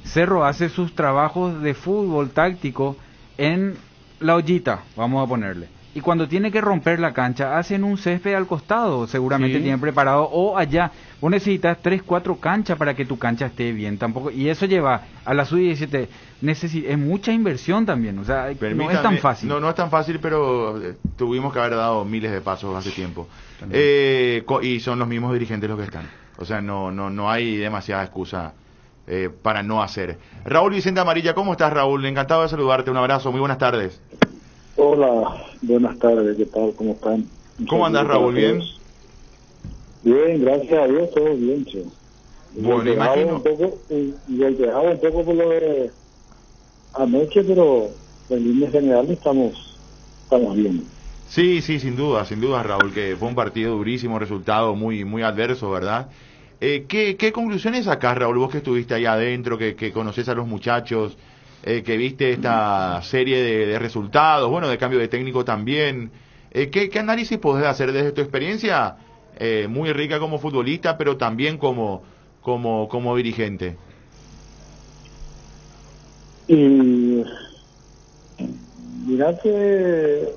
Cerro hace sus trabajos de fútbol táctico en la ollita, vamos a ponerle. Y cuando tiene que romper la cancha, hacen un césped al costado, seguramente tienen preparado, o allá. Vos necesitas 3, 4 canchas para que tu cancha esté bien, tampoco, y eso lleva a la sub-17, es mucha inversión también, o sea, no es tan fácil. No es tan fácil, pero tuvimos que haber dado miles de pasos hace tiempo. Y son los mismos dirigentes los que están. O sea, no hay demasiada excusa para no hacer. Raúl Vicente Amarilla, ¿cómo estás, Raúl? Encantado de saludarte, un abrazo, muy buenas tardes. Hola, buenas tardes, ¿qué tal? ¿Cómo están? ¿Cómo andás, Raúl? ¿Bien? Bien, gracias a Dios, todo bien, che. Bueno, imagino. Golpeado un poco por lo de anoche, pero en líneas generales estamos bien. Sí, sin duda, Raúl, que fue un partido durísimo, resultado muy adverso, ¿verdad? ¿Qué conclusiones sacás, Raúl, vos que estuviste ahí adentro, que conocés a los muchachos, que viste esta serie de resultados, bueno, de cambio de técnico también? ¿Qué análisis podés hacer desde tu experiencia, muy rica como futbolista, pero también como dirigente? Y mirá que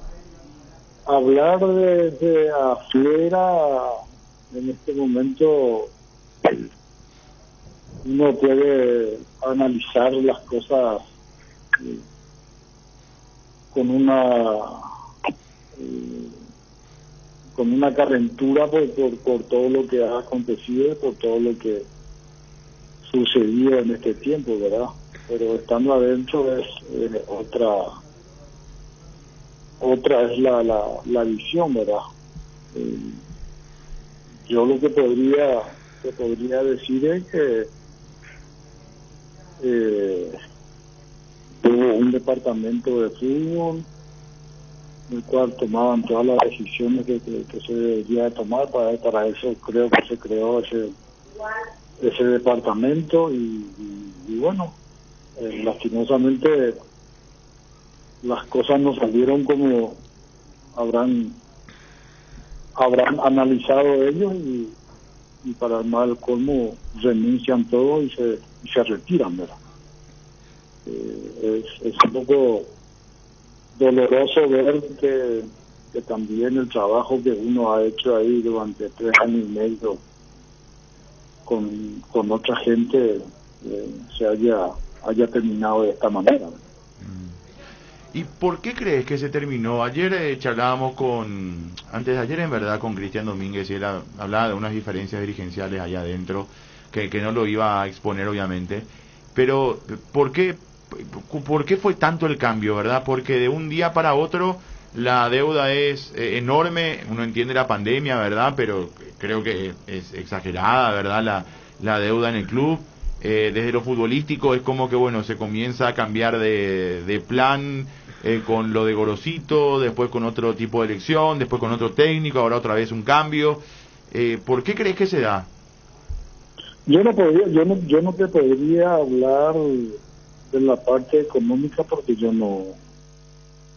hablar de afuera en este momento uno puede analizar las cosas con una calentura por todo lo que ha acontecido, por todo lo que sucedió en este tiempo, ¿verdad? Pero estando adentro es otra es la visión, ¿verdad? Yo lo que podría decir es que hubo un departamento de fútbol en el cual tomaban todas las decisiones que se debería de tomar. Para eso creo que se creó ese departamento y bueno, lastimosamente las cosas no salieron como habrán analizado ellos y para el mal colmo renuncian todo y se retiran, ¿verdad? Es un poco doloroso ver que también el trabajo que uno ha hecho ahí durante 3 años y medio con otra gente se haya terminado de esta manera, ¿verdad? ¿Y por qué crees que se terminó? Ayer charlábamos antes de ayer en verdad, con Cristian Domínguez, y él hablaba de unas diferencias dirigenciales allá adentro, que no lo iba a exponer obviamente, pero ¿por qué fue tanto el cambio, verdad? Porque de un día para otro la deuda es enorme, uno entiende la pandemia, verdad, pero creo que es exagerada, verdad, la deuda en el club. Desde lo futbolístico es como que bueno, se comienza a cambiar de plan, con lo de Gorosito, después con otro tipo de elección, después con otro técnico, ahora otra vez un cambio. ¿Por qué crees que se da? Yo no te podría hablar de la parte económica porque yo no,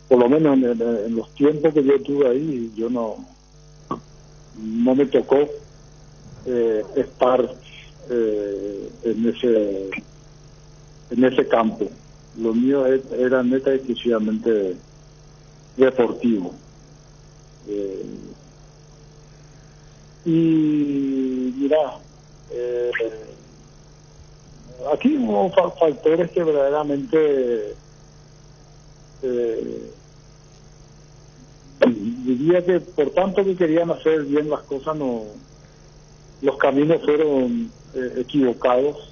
por lo menos en los tiempos que yo estuve ahí, yo no me tocó estar en ese campo. Lo mío era neta y exclusivamente deportivo. Y mira, aquí hubo factores que verdaderamente diría que por tanto que querían hacer bien las cosas, los caminos fueron equivocados,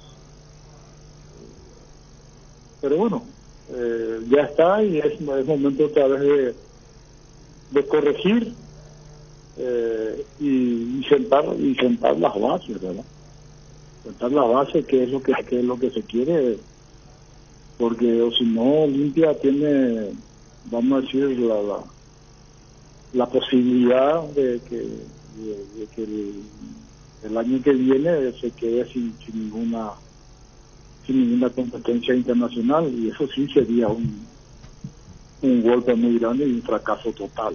pero bueno, ya está y es momento otra vez de corregir y sentar las bases, ¿verdad? Sentar las bases, que es lo que se quiere, porque o si no, Olimpia tiene, vamos a decir, la posibilidad de que el año que viene se quede sin ninguna competencia internacional, y eso sí sería un golpe muy grande y un fracaso total.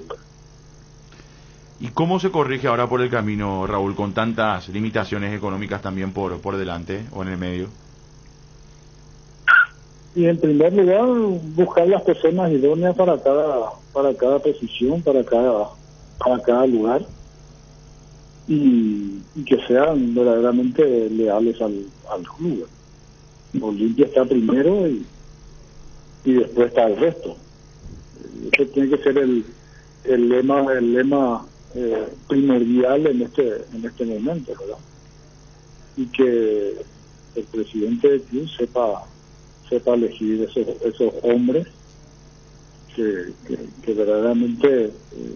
¿Y cómo se corrige ahora por el camino, Raúl, con tantas limitaciones económicas también por delante o en el medio? Y en primer lugar, buscar las personas idóneas para cada posición, para cada lugar, y que sean verdaderamente leales al club. Olimpia está primero y después está el resto. Ese tiene que ser el lema primordial en este momento, ¿verdad? Y que el presidente del club sepa elegir esos hombres que verdaderamente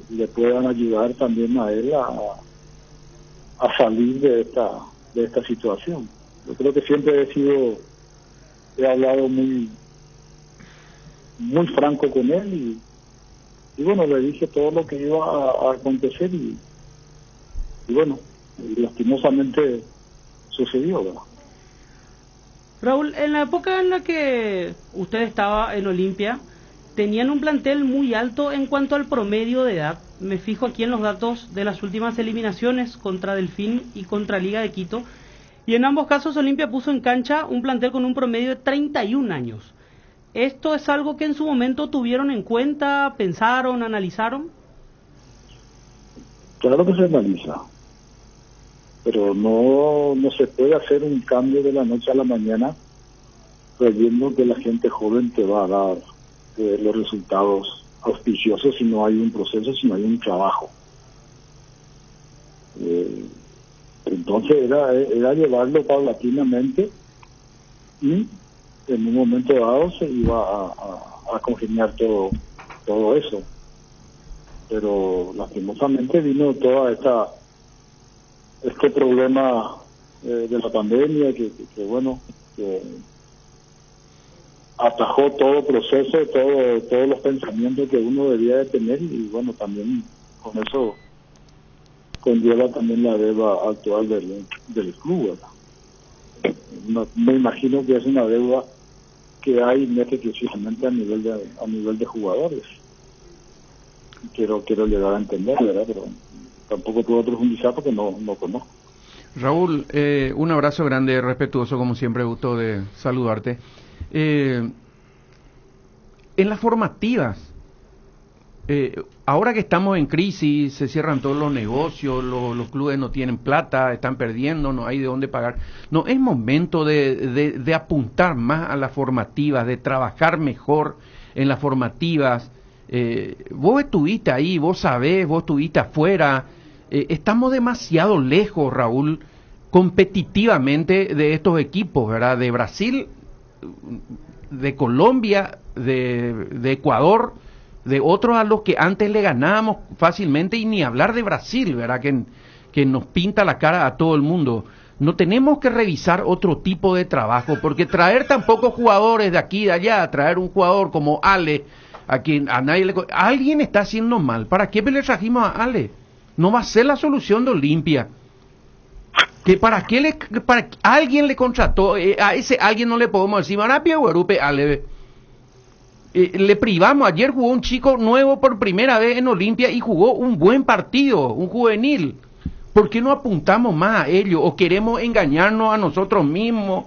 le puedan ayudar también a él a salir de esta situación. Yo creo que siempre he hablado muy franco con él y bueno, le dije todo lo que iba a acontecer y bueno, lastimosamente sucedió, ¿verdad? Raúl, en la época en la que usted estaba en Olimpia, tenían un plantel muy alto en cuanto al promedio de edad. Me fijo aquí en los datos de las últimas eliminaciones contra Delfín y contra Liga de Quito. Y en ambos casos Olimpia puso en cancha un plantel con un promedio de 31 años. ¿Esto es algo que en su momento tuvieron en cuenta, pensaron, analizaron? Claro que se analiza, pero no se puede hacer un cambio de la noche a la mañana creyendo que la gente joven te va a dar los resultados auspiciosos si no hay un proceso, si no hay un trabajo. Entonces era llevarlo paulatinamente y en un momento dado se iba a congeniar todo eso. Pero lastimosamente vino toda este problema de la pandemia que bueno, que atajó todo proceso, todos los pensamientos que uno debía de tener y bueno, también con eso conlleva también la deuda actual del club, ¿verdad? No, me imagino que es una deuda que hay exclusivamente a nivel de jugadores. Quiero llegar a entender, ¿verdad? Pero tampoco puedo profundizar porque no conozco. Raúl, un abrazo grande, respetuoso, como siempre, gusto de saludarte. En las formativas, ahora que estamos en crisis, se cierran todos los negocios, los clubes no tienen plata, están perdiendo, no hay de dónde pagar. No es momento de apuntar más a las formativas, de trabajar mejor en las formativas. Vos estuviste ahí, vos sabés, vos estuviste afuera. Estamos demasiado lejos, Raúl, competitivamente de estos equipos, ¿verdad? De Brasil, de Colombia, de Ecuador, de otros a los que antes le ganábamos fácilmente, y ni hablar de Brasil, ¿verdad? Que nos pinta la cara a todo el mundo. No tenemos que revisar otro tipo de trabajo, porque traer tampoco jugadores de aquí y de allá, traer un jugador como Ale, a quien a nadie le... Alguien está haciendo mal. ¿Para qué le trajimos a Ale? No va a ser la solución de Olimpia. ¿Para alguien le contrató? A ese alguien no le podemos decir, Marapia Guarupe, Ale. Le privamos. Ayer jugó un chico nuevo por primera vez en Olimpia y jugó un buen partido, un juvenil. ¿Por qué no apuntamos más a ello? ¿O queremos engañarnos a nosotros mismos?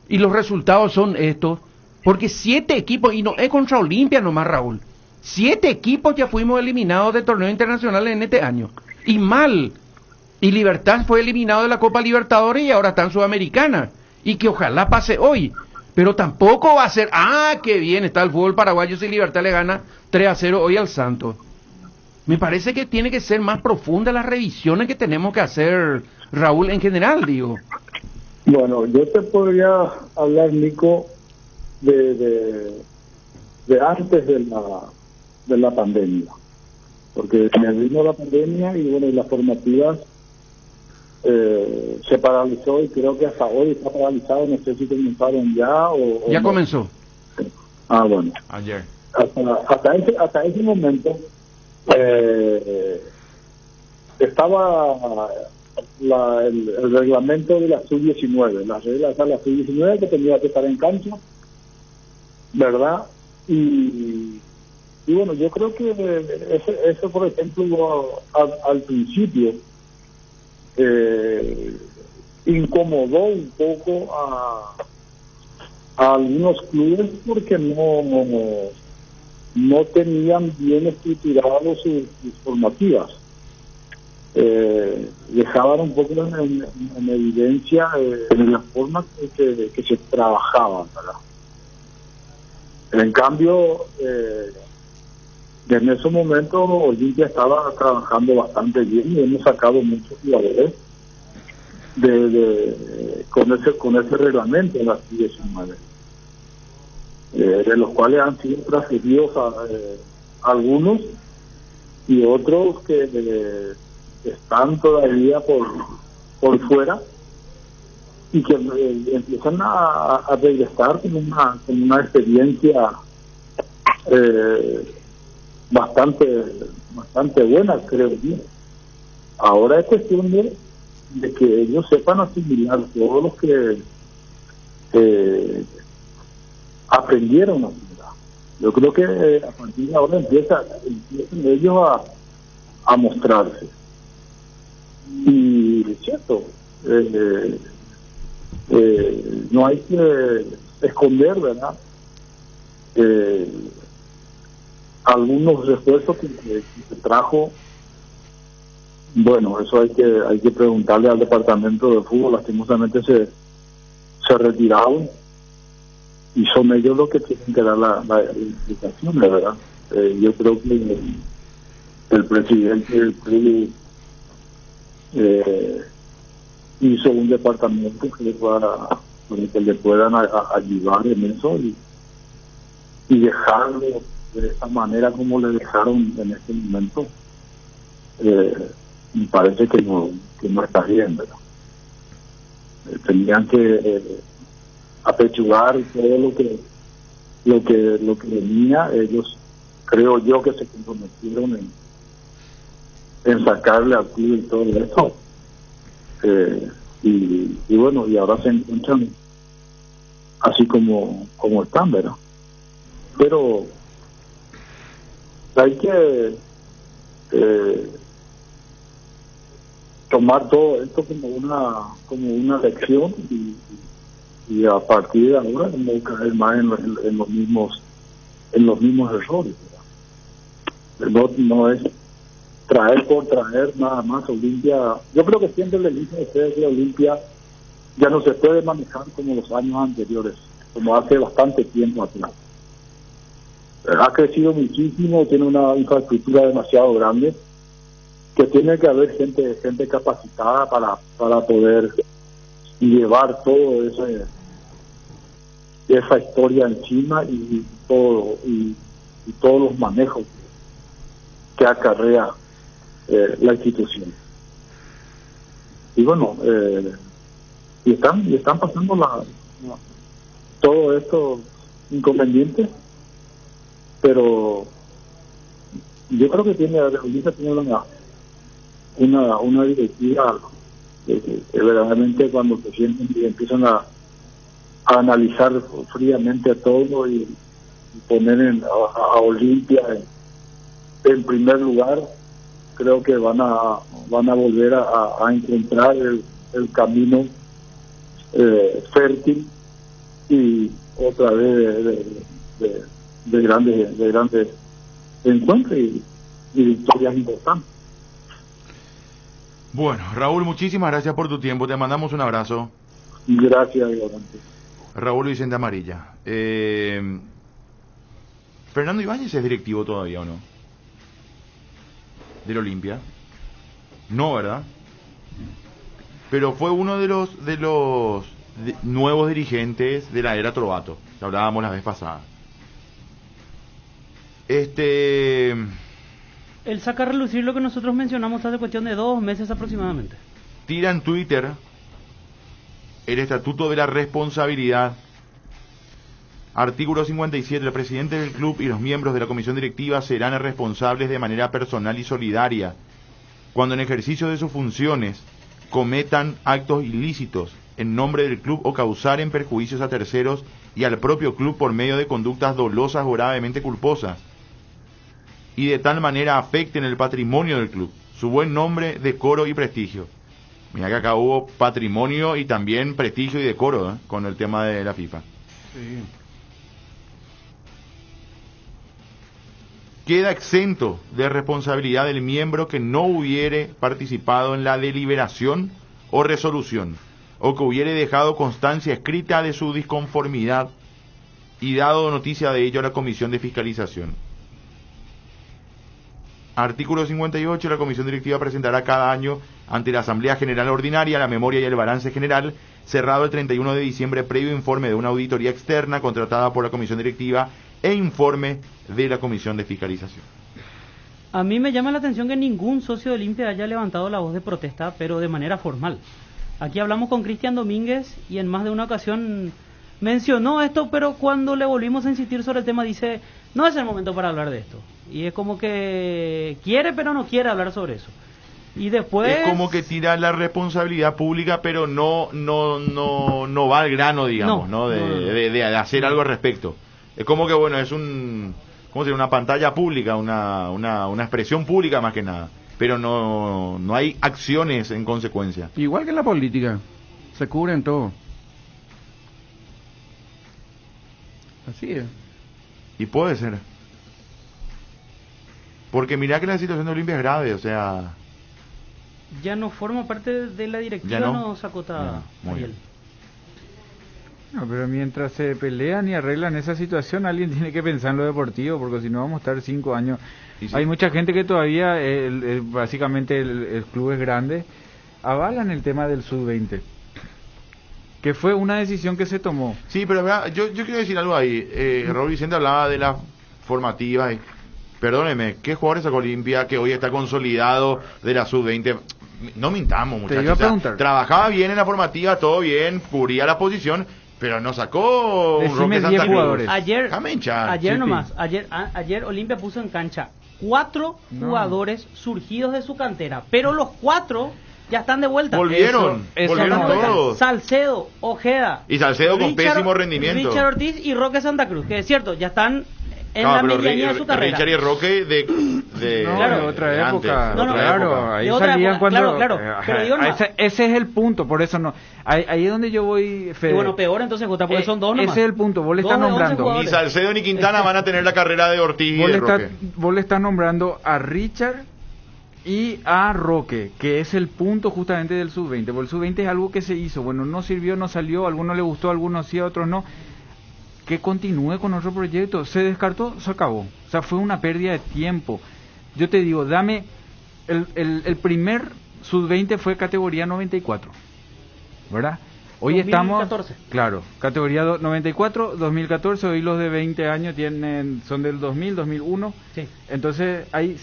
Y los resultados son estos. Porque 7 equipos, y no es contra Olimpia nomás, Raúl. 7 equipos ya fuimos eliminados de torneos internacionales en este año. Y mal. Y Libertad fue eliminado de la Copa Libertadores y ahora está en Sudamericana. Y que ojalá pase hoy. Pero tampoco va a ser, qué bien está el fútbol paraguayo si Libertad le gana 3-0 hoy al Santos. Me parece que tiene que ser más profunda las revisiones que tenemos que hacer, Raúl, en general, digo. Bueno, yo te podría hablar, Nico, de antes de la pandemia, porque me vino la pandemia y bueno, y las formativas se paralizó y creo que hasta hoy está paralizado. No sé si comenzaron ya o ya no. Comenzó. Bueno, Ayer. hasta ese momento estaba el reglamento de la sub-19, las reglas de la sub-19 que tenía que estar en cancha, ¿verdad? Y Y bueno, yo creo que eso por ejemplo, al principio incomodó un poco a algunos clubes porque no tenían bien estructurados sus formativas. Dejaban un poco en evidencia la forma que se trabajaban, ¿verdad? En cambio, en ese momento Olimpia estaba trabajando bastante bien y hemos sacado muchos jugadores con ese reglamento en las 19, de los cuales han sido transferidos algunos y otros que están todavía por fuera y que empiezan a regresar con una experiencia bastante buena, creo yo. Ahora es cuestión de que ellos sepan asimilar todo lo que aprendieron a asimilar. Yo creo que a partir de ahora empiezan ellos a mostrarse. Y es cierto, no hay que esconder, ¿verdad? Algunos refuerzos que se trajo. Bueno, eso hay que preguntarle al departamento de fútbol. Lastimosamente se retiraron y son ellos los que tienen que dar la explicación, ¿verdad? Yo creo que el presidente del club hizo un departamento que le puedan ayudar en eso y dejarlo de esta manera como le dejaron en este momento. Me parece que no está bien, ¿verdad? Tenían que apechugar todo lo que venía. Ellos, creo yo, que se comprometieron en sacarle al club y todo eso. Y bueno, y ahora se encuentran así como están, ¿verdad? Pero hay que tomar todo esto como una lección y a partir de ahora no caer más en los mismos errores, ¿verdad? No es traer por traer nada más. Olimpia, yo creo que siempre le dije a ustedes que Olimpia ya no se puede manejar como los años anteriores, como hace bastante tiempo atrás. Ha crecido muchísimo, tiene una infraestructura demasiado grande, que tiene que haber gente capacitada para poder llevar todo esa historia encima y todos los manejos que acarrea la institución. Y bueno, y están pasando todos estos inconvenientes, pero yo creo que tiene una directiva que verdaderamente cuando se sienten y empiezan a analizar fríamente todo y poner a Olimpia en primer lugar, creo que van a volver a encontrar el camino fértil y otra vez de grandes encuentros y victorias importantes. Bueno, Raúl, muchísimas gracias por tu tiempo. Te mandamos un abrazo. Gracias, igualmente. Raúl Vicente Amarilla. Fernando Ibáñez es directivo todavía, ¿o no? Del Olimpia. No, ¿verdad? Pero fue uno de los nuevos dirigentes de la era Trovato, que hablábamos la vez pasada. Él saca a relucir lo que nosotros mencionamos hace cuestión de 2 meses aproximadamente. Tira en Twitter el Estatuto de la Responsabilidad. Artículo 57. El presidente del club y los miembros de la comisión directiva serán responsables de manera personal y solidaria cuando en ejercicio de sus funciones cometan actos ilícitos en nombre del club o causaren perjuicios a terceros y al propio club por medio de conductas dolosas o gravemente culposas. y de tal manera afecten el patrimonio del club, su buen nombre, decoro y prestigio. Mira que acá hubo patrimonio y también prestigio y decoro, con el tema de la FIFA. Sí. Queda exento de responsabilidad el miembro que no hubiere participado en la deliberación o resolución, o que hubiere dejado constancia escrita de su disconformidad y dado noticia de ello a la Comisión de Fiscalización. Artículo 58. La Comisión Directiva presentará cada año ante la Asamblea General Ordinaria la memoria y el balance general, cerrado el 31 de diciembre, previo informe de una auditoría externa contratada por la Comisión Directiva e informe de la Comisión de Fiscalización. A mí me llama la atención que ningún socio de Olimpia haya levantado la voz de protesta, pero de manera formal. Aquí hablamos con Cristian Domínguez y en más de una ocasión mencionó esto, pero cuando le volvimos a insistir sobre el tema dice, no es el momento para hablar de esto. Y es como que quiere pero no quiere hablar sobre eso. Y después... Es como que tira la responsabilidad pública, pero no va al grano, digamos, ¿no? De hacer algo al respecto. Es como que, bueno, es ¿cómo sería? Una pantalla pública, una expresión pública más que nada. Pero no hay acciones en consecuencia. Igual que en la política, se cubren todo. Así es. Y puede ser. Porque mirá que la situación de Olimpia es grave, o sea... Ya no forma parte de la directiva, no Sacota, Ariel. No, pero mientras se pelean y arreglan esa situación, alguien tiene que pensar en lo deportivo, porque si no vamos a estar 5 años. Sí. Hay mucha gente que todavía, básicamente el club es grande, avalan el tema del sub-20, que fue una decisión que se tomó. Sí, pero yo quiero decir algo ahí. Raúl Vicente hablaba de la formativa y... Perdóneme, ¿qué jugadores sacó Olimpia que hoy está consolidado de la sub-20? No mintamos, muchachos. Trabajaba bien en la formativa, todo bien, cubría la posición, pero no sacó un Roque Santa Cruz. Ayer Olimpia puso en cancha 4 jugadores surgidos de su cantera, pero los 4 ya están de vuelta. Volvieron todos. Salcedo, Ojeda. Y Salcedo con pésimo rendimiento. Richard Ortiz y Roque Santa Cruz, que es cierto, ya están... en la medianía de su carrera. Richard y Roque de otra época. Ahí salían cuando... Ese es el punto, por eso no... Ahí es donde yo voy, Fede. Y bueno, peor entonces, porque son 2 nomás. Ese es el punto, vos le estás nombrando. Ni Salcedo ni Quintana van a tener la carrera de Ortiz y de Roque. Vos le estás nombrando a Richard y a Roque, que es el punto justamente del sub-20. Porque el sub-20 es algo que se hizo. Bueno, no sirvió, no salió, a algunos le gustó, a algunos sí, a otros no. Que continúe con otro proyecto. Se descartó, se acabó. O sea, fue una pérdida de tiempo. Yo te digo, dame... El primer sub-20 fue categoría 94, ¿verdad? Hoy 2014. Estamos... Claro, categoría 94, 2014, hoy los de 20 años son del 2000, 2001. Sí. Entonces, hay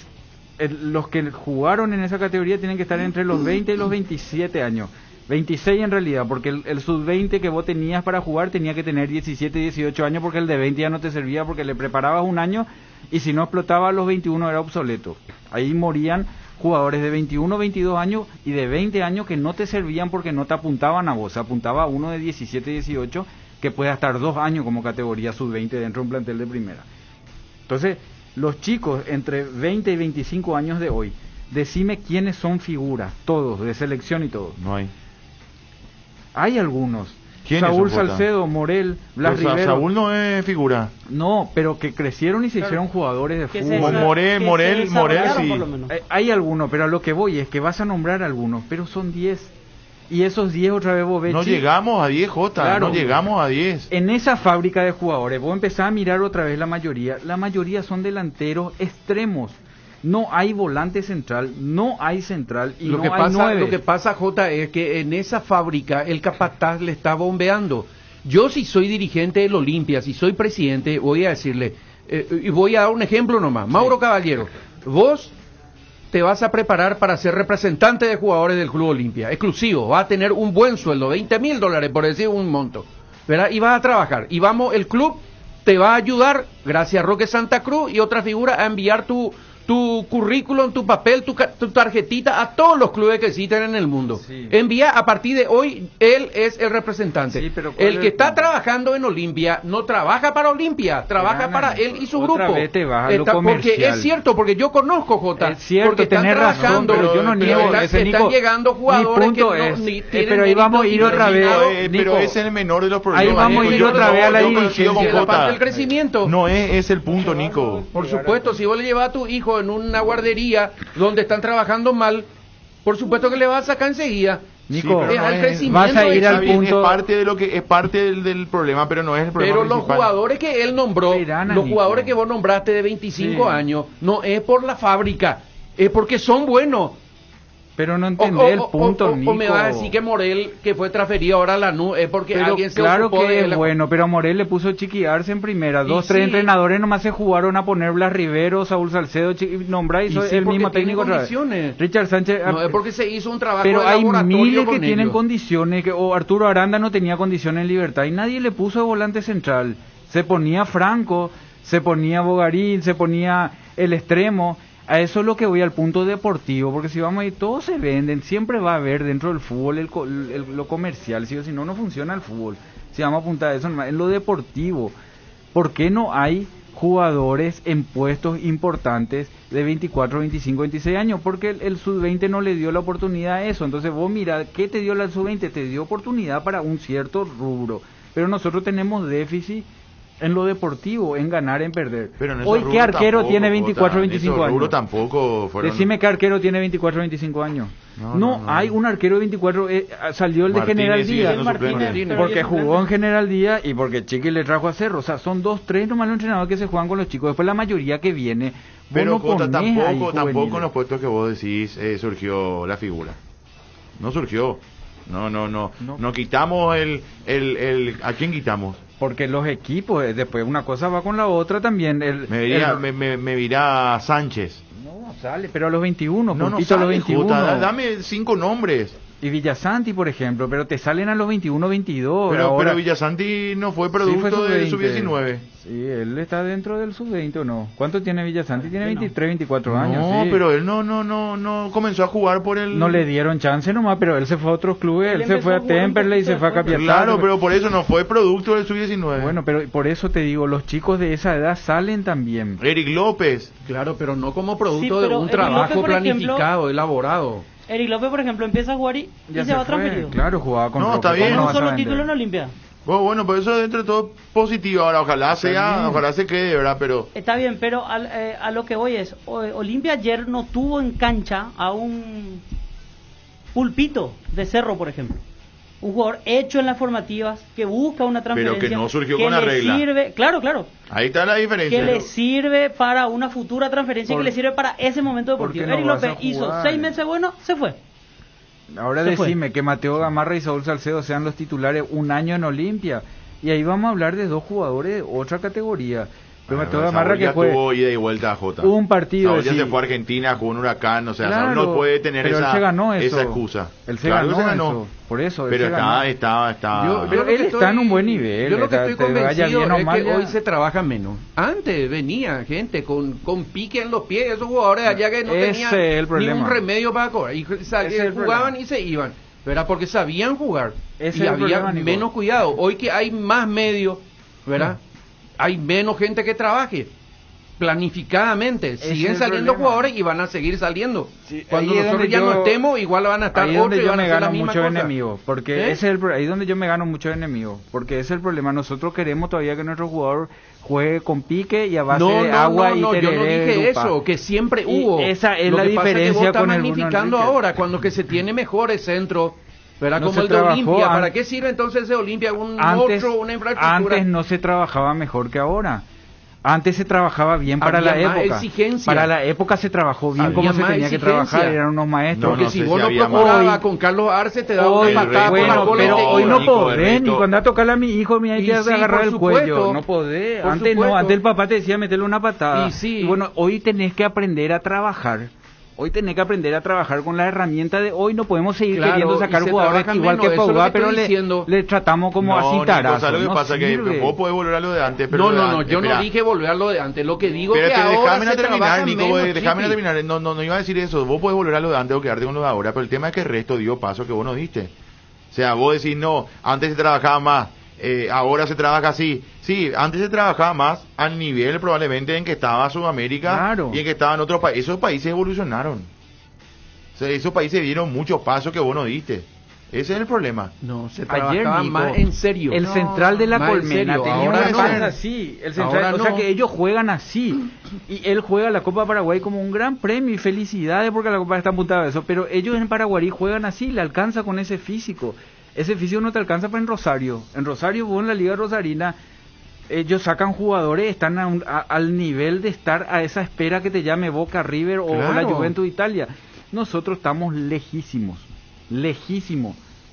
los que jugaron en esa categoría tienen que estar entre los 20 y los 27 años. 26 en realidad, porque el sub-20 que vos tenías para jugar tenía que tener 17, 18 años, porque el de 20 ya no te servía, porque le preparabas un año y si no explotaba a los 21 era obsoleto. Ahí morían jugadores de 21, 22 años y de 20 años que no te servían porque no te apuntaban a vos, se apuntaba a uno de 17, 18 que puede estar 2 años como categoría sub-20 dentro de un plantel de primera. Entonces, los chicos entre 20 y 25 años de hoy, decime quiénes son figuras, todos, de selección y todo. No hay. Hay algunos. Saúl Salcedo, Morel, Blas Rivero. Saúl no es figura. No, pero que crecieron y se hicieron jugadores de fútbol. Morel sí. Hay algunos, pero a lo que voy es que vas a nombrar algunos, pero son 10. Y esos 10 otra vez vos ves... No llegamos a 10, Jota, claro, no llegamos a 10. En esa fábrica de jugadores, vos empezás a mirar otra vez la mayoría son delanteros extremos. No hay volante central, no hay central y no hay 9. Lo que pasa, Jota, es que en esa fábrica el capataz le está bombeando. Yo si soy dirigente del Olimpia, si soy presidente, voy a decirle, y voy a dar un ejemplo nomás. Mauro Caballero, vos te vas a preparar para ser representante de jugadores del Club Olimpia, exclusivo, vas a tener un buen sueldo, $20,000 por decir un monto, ¿verdad? Y vas a trabajar, y el club te va a ayudar, gracias a Roque Santa Cruz y otra figura, a enviar tu tu currículum, tu papel, tu tarjetita a todos los clubes que existen en el mundo. Sí. Envía, a partir de hoy, él es el representante. Sí, pero el que está trabajando en Olimpia no trabaja para Olimpia, trabaja para él y su otra grupo. Vez te vas a lo porque comercial. es cierto, porque yo conozco, Jota. Es cierto, porque están tenés razón, trabajando, pero yo no niego ese, Nico. Están llegando jugadores mi punto que es, no, ni tienen pero ahí vamos a ir mérito otra vez. Pero ese es el menor de los problemas. Ahí vamos a ir otra vez a la dirigencia. La parte del crecimiento. No es el punto, Nico. Por supuesto, si vos le llevas a tu hijo en una guardería donde están trabajando mal, por supuesto que le vas a sacar enseguida. Nico, es al crecimiento. vas a ir al bien, punto. Es parte de lo que es parte del problema, pero no es el problema Pero los principal. jugadores que él nombró, Verana, los Nico. jugadores que vos nombraste de 25 Sí. años, no es por la fábrica, es porque son buenos. Pero no entendés el punto, Nico. O me vas a decir que Morel, que fue transferido ahora a Lanús, es porque Pero alguien se claro ocupó que de es la... bueno, pero a Morel le puso Chiqui Arce en primera. Y 2, sí. 3 entrenadores nomás se jugaron a poner Blas Rivero, Saúl Salcedo, nombra y Y soy sí, el porque mismo tiene técnico otra vez. condiciones. Richard Sánchez. No, es porque se hizo un trabajo Pero de hay laboratorio miles que con tienen ellos. condiciones, o Arturo Aranda no tenía condiciones en Libertad y nadie le puso de volante central. Se ponía Franco, se ponía Bogarín, se ponía el extremo. A eso es lo que voy al punto deportivo, porque si vamos a ir, todos se venden, siempre va a haber dentro del fútbol lo comercial, si o si no, no funciona el fútbol. Si vamos a apuntar a eso, en lo deportivo, ¿por qué no hay jugadores en puestos importantes de 24, 25, 26 años? Porque el sub-20 no le dio la oportunidad a eso. Entonces vos mirá, ¿qué te dio la sub-20? Te dio oportunidad para un cierto rubro, pero nosotros tenemos déficit en lo deportivo, en ganar, en perder. Pero en Hoy, ¿qué arquero tiene 24, 25 años? Tampoco fueron... Decime qué arquero tiene 24, 25 años. No hay un arquero de 24, salió el de Martínez General sigue Díaz, siendo suplente. porque jugó en General Díaz y porque Chiqui le trajo a Cerro. O sea, son 2, 3 nomás los entrenadores que se juegan con los chicos. Después la mayoría que viene, Pero vos no Cota, ponés ahí tampoco en juveniles. los puestos que vos decís surgió la figura. No surgió. No quitamos ¿a quién quitamos? Porque los equipos, después una cosa va con la otra también. Me dirá Sánchez. No sale, pero a los 21, No puntito a los sale, 21. Jota, dame 5 nombres. Y Villasanti, por ejemplo, pero te salen a los 21, 22. Pero ahora... Villasanti no fue Sí, producto fue del sub-20. sub-19. Sí, él está dentro del sub-20 o no. ¿Cuánto tiene Villasanti? Tiene 23, 24 años. No, sí. pero él no comenzó a jugar por el... No le dieron chance nomás, pero él se fue a otros clubes. Él se fue a Temperley y se fue a Capiatá. Claro, pero por eso no fue producto del sub-19. Bueno, pero por eso te digo, los chicos de esa edad salen también. Eric López. Claro, pero no como producto Sí, de pero un Eric trabajo López, por ejemplo, planificado, elaborado. Eric López, por ejemplo, empieza a jugar y Ya se va fue, transferido. claro, jugaba con No, Roque, está ¿cómo bien. no Con un vas a solo vender? título en Olimpia. Bueno, pero eso dentro de todo positivo. Ahora, ojalá se quede, ¿verdad? Pero... Está bien, pero a lo que voy es, Olimpia ayer no tuvo en cancha a un Pulpito de Cerro, por ejemplo. Un jugador hecho en las formativas, que busca una transferencia. Pero que no surgió que con la le regla. Sirve, claro. Ahí está la diferencia. Que le sirve para una futura transferencia, que le sirve para ese momento deportivo. porque no Eric vas a López hizo jugar. 6 meses bueno, se fue. Ahora Se fue. decime que Mateo Gamarra y Saúl Salcedo sean los titulares un año en Olimpia. Y ahí vamos a hablar de dos jugadores de otra categoría. Pero Mateo Gamarra que fue tuvo ida y vuelta a Jota. un partido. Saúl ya sí. se fue a Argentina, jugó en Huracán, o sea, Claro, Saúl no puede tener pero él esa, se ganó eso. esa excusa. Él se Claro que ganó se ganó. eso. Por eso, él Pero se ganó. estaba... Yo Pero lo que él está en un buen nivel. Yo lo que estoy te vaya convencido bien o es mal, que ya. hoy se trabaja menos. Antes venía gente con pique en los pies, esos jugadores allá que no Ese tenían es el ni problema. un remedio para cobrar. Y Ese es el jugaban problema. y se iban. ¿Verdad? Porque sabían jugar. Ese y es el había problema, Nico. menos cuidado. Hoy que hay más medios, ¿verdad? Hay menos gente que trabaje planificadamente. Ese Siguen es el saliendo problema. jugadores y van a seguir saliendo. Sí, Cuando ahí es nosotros donde ya no yo- estemos, igual van a estar Ahí es otros donde y yo van a me hacer la gano misma muchos cosa. enemigos, porque ¿Eh? ese es ahí donde yo me gano muchos enemigos, porque ese es el problema. Nosotros queremos todavía que nuestro jugador juegue con pique y a base de agua y yo no tereré, dije lupa. eso, que siempre Y hubo. esa es Lo la que pasa es que vos diferencia estás con el Bruno magnificando Enrique. ahora, cuando que se tiene mejores centros, ¿verdad? No Como se el de trabajó Olimpia. ¿Para an- qué sirve entonces ese Olimpia? Antes, Una infraestructura. antes no se trabajaba mejor que ahora. Antes se trabajaba bien para Había la más época. exigencia. Para la época se trabajó bien Había como se más tenía que exigencia. trabajar, eran unos maestros. Porque no si sé vos si no había procurabas más. con Carlos Arce, te daba Hoy, una patada por la bueno, cola y pero te hoy iba. no Nico, podés, Ernesto. ni cuando a tocarle a mi hijo, me hay Y que sí, agarrar por el supuesto. cuello. No podés. Por Antes supuesto. no, antes el papá te decía meterle una patada. Y sí. Y bueno, hoy tenés que aprender a trabajar. Hoy tenés que aprender a trabajar con las herramientas de hoy. No podemos seguir Claro, queriendo sacar y se jugadores trabaja igual menos, que eso es lo Pogba, que pero estoy diciendo. le tratamos como así tarazos. ¿Sabes lo que No pasa? sirve. Que vos podés volver a lo de antes. Pero No, lo de no, antes, yo no espera. dije volver a lo de antes. Lo que digo Pero que ahora déjame se terminar, trabaja Nico, menos, déjame Chiqui. terminar. No iba a decir eso. Vos podés volver a lo de antes o quedarte con lo de ahora, pero el tema es que el resto dio paso que vos no diste. O sea, vos decís, no, antes se trabajaba más, ahora se trabaja así. Sí, antes se trabajaba más al nivel probablemente en que estaba Sudamérica. Claro. Y en que estaban otros países. Esos países evolucionaron. O sea, esos países dieron muchos pasos que vos no diste. Ese es el problema. No, se Ayer, trabajaba Nico, más en serio. el No, central de la más en Colmena serio. tenía Ahora una no. panza así. El central, Ahora o sea no. que ellos juegan así. Y él juega la Copa Paraguay como un gran premio y felicidades porque la Copa está apuntada a eso. Pero ellos en Paraguay juegan así, le alcanza con ese físico. Ese físico no te alcanza para en Rosario. En Rosario, vos en la Liga Rosarina, ellos sacan jugadores, están al nivel de estar a esa espera que te llame Boca, River o la Claro. Juventus de Italia. Nosotros estamos lejísimos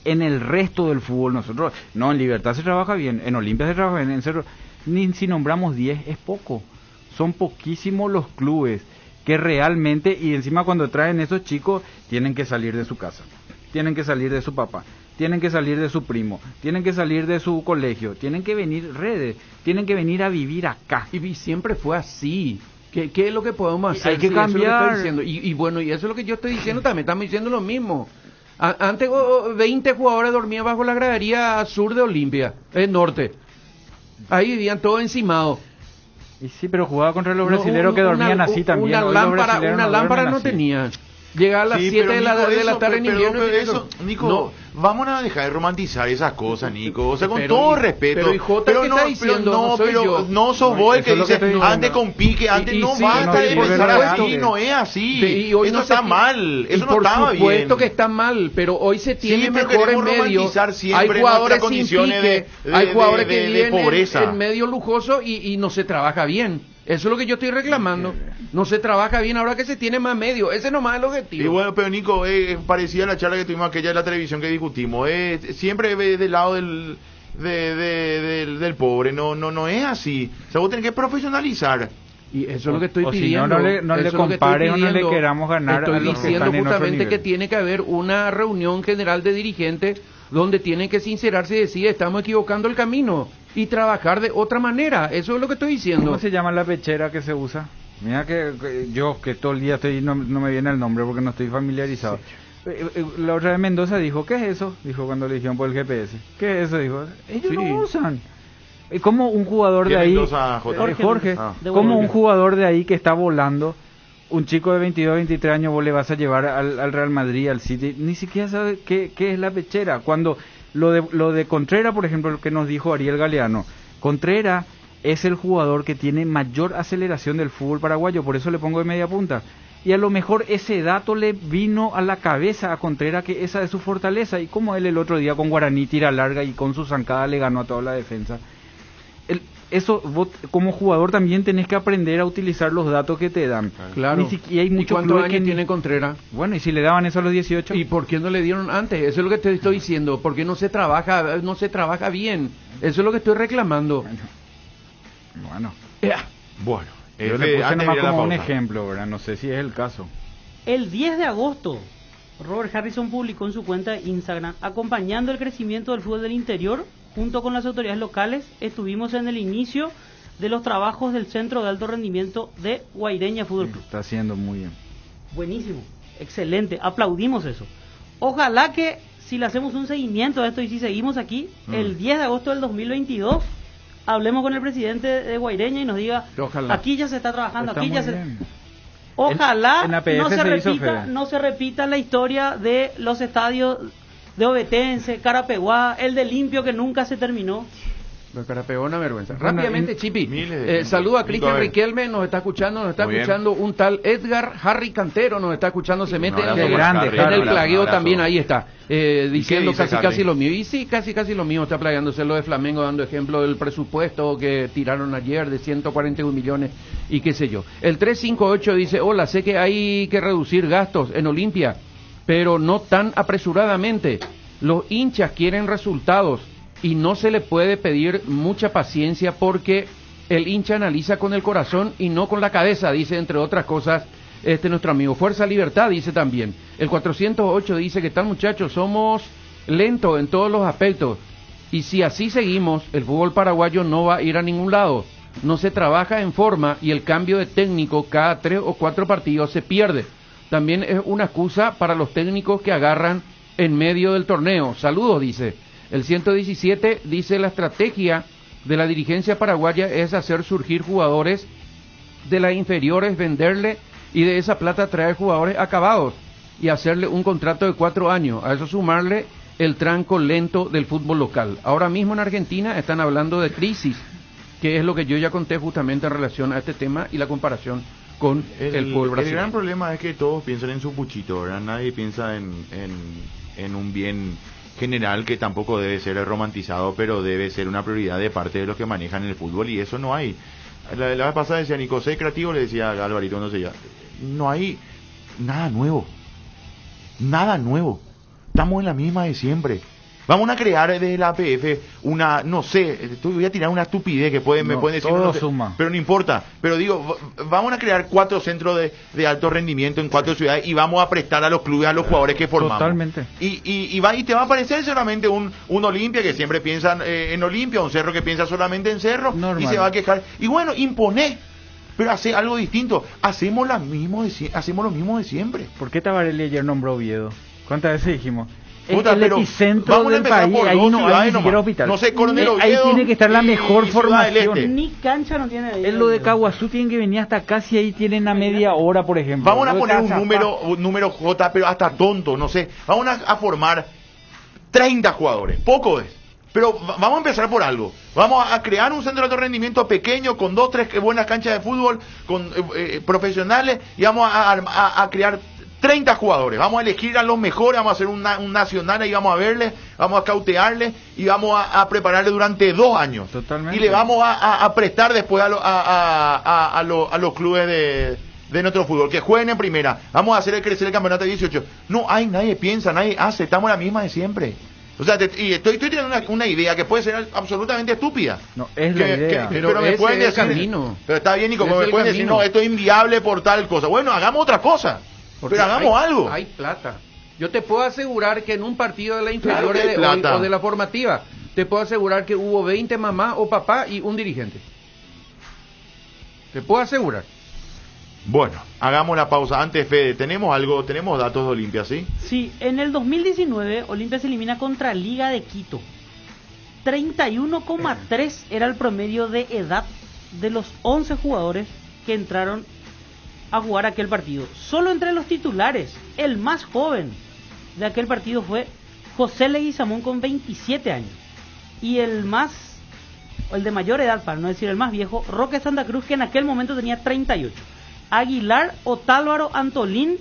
en el resto del fútbol. Nosotros, no, en Libertad se trabaja bien, en Olimpia se trabaja bien, en Cerro, ni si nombramos 10 es poco. Son poquísimos los clubes que realmente, y encima cuando traen esos chicos, tienen que salir de su casa, tienen que salir de su papá, tienen que salir de su primo, tienen que salir de su colegio, tienen que venir tienen que venir a vivir acá. Y siempre fue así. ¿Qué es lo que podemos Y hacer? hay que Sí, eso es lo cambiar. estoy diciendo. Y bueno, y eso es lo que yo estoy diciendo también. Estamos diciendo lo mismo. Antes 20 jugadores dormían bajo la gradería sur de Olimpia, norte. Ahí vivían todos encimados. Y sí, pero jugaba contra los brasileros que dormían así también. Una Hoy los lámpara, brasileros una no lámpara duermen no así. tenía. Llegaba a las Sí, 7 pero, de la Nico, tarde en invierno. pero y eso, Nico, no. vamos a dejar de romantizar esas cosas, Nico. O sea, con Pero, todo respeto. pero, Jota, ¿qué está diciendo? No soy yo. no sos vos el eso que es lo que dice, estoy antes diciendo. con pique, antes Y no sí, basta no, de y por pensar supuesto así, que- no es así. Y hoy Eso no se está ti- mal, y eso no por estaba bien. supuesto que está mal, pero hoy se tiene Sí, pero mejores queremos medios. romantizar siempre Hay jugadores nuestras sin condiciones pique, de hay jugadores que de viven pobreza. en medio lujoso y no se trabaja bien. Eso es lo que yo estoy reclamando. No se trabaja bien ahora que se tiene más medios. Ese nomás es el objetivo. Y bueno, pero Nico, parecía la charla que tuvimos aquella de la televisión que discutimos. Siempre del lado del pobre. No es así. O sea, vos tenés que profesionalizar. Y eso es lo que estoy O si pidiendo. no, no le Eso es lo que estoy compare o no le pidiendo. queramos ganar Estoy a los que diciendo están en otro justamente nivel. que tiene que haber una reunión general de dirigentes donde tienen que sincerarse y decir estamos equivocando el camino y trabajar de otra manera. Eso es lo que estoy diciendo. ¿Cómo se llama la pechera que se usa? Mira que yo que todo el día estoy no me viene el nombre porque no estoy familiarizado. La otra vez Mendoza dijo, ¿qué es eso? Dijo cuando le dijeron por el GPS. ¿Qué es eso? Dijo, ellos Sí. no usan. ¿Cómo un jugador de ¿Quién ahí, Mendoza, Jorge? Jorge, Ah. De cómo Bolivia. un jugador de ahí que está volando, un chico de 22, 23 años, vos le vas a llevar al Real Madrid, al City, ni siquiera sabe qué es la pechera? Cuando lo de Contreras, por ejemplo, lo que nos dijo Ariel Galeano, Contreras es el jugador que tiene mayor aceleración del fútbol paraguayo, por eso le pongo de media punta. Y a lo mejor ese dato le vino a la cabeza a Contreras, que esa es su fortaleza, y como él el otro día con Guaraní tira larga y con su zancada le ganó a toda la defensa. Eso vos como jugador también tenés que aprender a utilizar los datos que te dan. Claro. Y hay ¿Y muchos cuántos clubes años que tiene Contreras? Bueno, y si le daban eso a los 18. ¿Y por qué no le dieron antes? Eso es lo que te estoy diciendo. ¿Por qué no se trabaja bien? Eso es lo que estoy reclamando. Bueno, Bueno, yo le puse antes de nomás ir a la como un pausa. ejemplo, ¿verdad? No sé si es el caso. El 10 de agosto, Robert Harrison publicó en su cuenta de Instagram, acompañando el crecimiento del fútbol del interior, junto con las autoridades locales, estuvimos en el inicio de los trabajos del Centro de Alto Rendimiento de Guaireña Fútbol Club. Está haciendo muy bien. Buenísimo, excelente, aplaudimos eso. Ojalá que si le hacemos un seguimiento a esto y si seguimos aquí, el 10 de agosto del 2022, hablemos con el presidente de Guaireña y nos diga, Ojalá. aquí ya se está trabajando, Está aquí muy ya se... bien. Ojalá En APF no se repita la historia de los estadios de Ovetense, Carapeguá, el de Limpio que nunca se terminó. Lo carapegó una vergüenza. Bueno, Rápidamente, Chipi. miles de Saludo a Nico, Cristian a ver. Riquelme, nos está escuchando Muy bien. un tal Edgar Harry Cantero, nos está escuchando, se mete abrazo en, Qué grande, en Harry, el un plagueo abrazo. también, ahí está, diciendo dice casi Harry? lo mío. Y sí, casi lo mío, está plagiándose lo de Flamengo, dando ejemplo del presupuesto que tiraron ayer de 141 millones y qué sé yo. El 358 dice, hola, sé que hay que reducir gastos en Olimpia, pero no tan apresuradamente. Los hinchas quieren resultados y no se le puede pedir mucha paciencia porque el hincha analiza con el corazón y no con la cabeza, dice entre otras cosas nuestro amigo. Fuerza Libertad dice también. El 408 dice, ¿qué tal muchachos? Somos lentos en todos los aspectos. Y si así seguimos, el fútbol paraguayo no va a ir a ningún lado. No se trabaja en forma y el cambio de técnico cada 3 o 4 partidos se pierde. También es una excusa para los técnicos que agarran en medio del torneo. Saludos, dice. El 117 dice, la estrategia de la dirigencia paraguaya es hacer surgir jugadores de las inferiores, venderle y de esa plata traer jugadores acabados y hacerle un contrato de 4 años. A eso sumarle el tranco lento del fútbol local. Ahora mismo en Argentina están hablando de crisis, que es lo que yo ya conté justamente en relación a este tema y la comparación con el fútbol brasileño. El gran problema es que todos piensan en su puchito, ¿verdad? Nadie piensa en un bien general que tampoco debe ser romantizado, pero debe ser una prioridad de parte de los que manejan el fútbol, y eso no hay. La vez pasada decía Nico, sé creativo, le decía a Alvarito, no sé ya, no hay nada nuevo, estamos en la misma de siempre. Vamos a crear desde la APF una, no sé, voy a tirar una estupidez que me pueden decir, todo no sé, suma. Pero no importa, pero digo, vamos a crear 4 centros de alto rendimiento en 4 ciudades y vamos a prestar a los clubes, a los jugadores que formamos. Totalmente. Y te va a aparecer solamente un Olimpia que siempre piensa en Olimpia, un Cerro que piensa solamente en Cerro. Normal. Y se va a quejar. Y bueno, imponé, pero hace algo distinto. Hacemos lo mismo de siempre. ¿Por qué Tabarelli ayer nombró Oviedo? ¿Cuántas veces dijimos? Puta, el epicentro del país, ahí no hay ni siquiera hospital. No sé, Coronel Oviedo, ahí tiene que estar la mejor formación. Este. Ni cancha no tiene ahí. En lo de Caguazú tienen que venir hasta casi ahí tienen a media hora, por ejemplo. Vamos a poner un número J, pero hasta tonto, no sé. Vamos a formar 30 jugadores, poco es. Pero vamos a empezar por algo. Vamos a crear un centro de alto rendimiento pequeño con 2, 3 buenas canchas de fútbol, con profesionales, y vamos a crear 30 jugadores, vamos a elegir a los mejores, vamos a hacer un nacional y vamos a verles, vamos a cautearles y vamos a prepararles durante 2 años. Totalmente. Y le vamos a prestar después a los clubes de nuestro fútbol, que jueguen en primera. Vamos a hacer crecer el campeonato de 18. No hay, nadie piensa, nadie hace, estamos en la misma de siempre. O sea, y estoy teniendo una idea que puede ser absolutamente estúpida. No, es la idea. Pero me pueden decir, camino. Pero está bien, Nico, me pueden decir, no, esto es inviable por tal cosa. Bueno, hagamos otra cosa. Porque pero hagamos algo. Hay plata. Yo te puedo asegurar que en un partido de la inferior Claro que hay plata. o de la formativa, te puedo asegurar que hubo 20 mamás o papá y un dirigente. Te puedo asegurar. Bueno, hagamos la pausa. Antes, Fede, tenemos datos de Olimpia, ¿sí? Sí, en el 2019 Olimpia se elimina contra Liga de Quito. 31,3 era el promedio de edad de los 11 jugadores que entraron a jugar aquel partido. Solo entre los titulares, el más joven de aquel partido fue José Leguizamón con 27 años. Y el de mayor edad, para no decir el más viejo, Roque Santa Cruz, que en aquel momento tenía 38. Aguilar, Otálvaro, Antolín,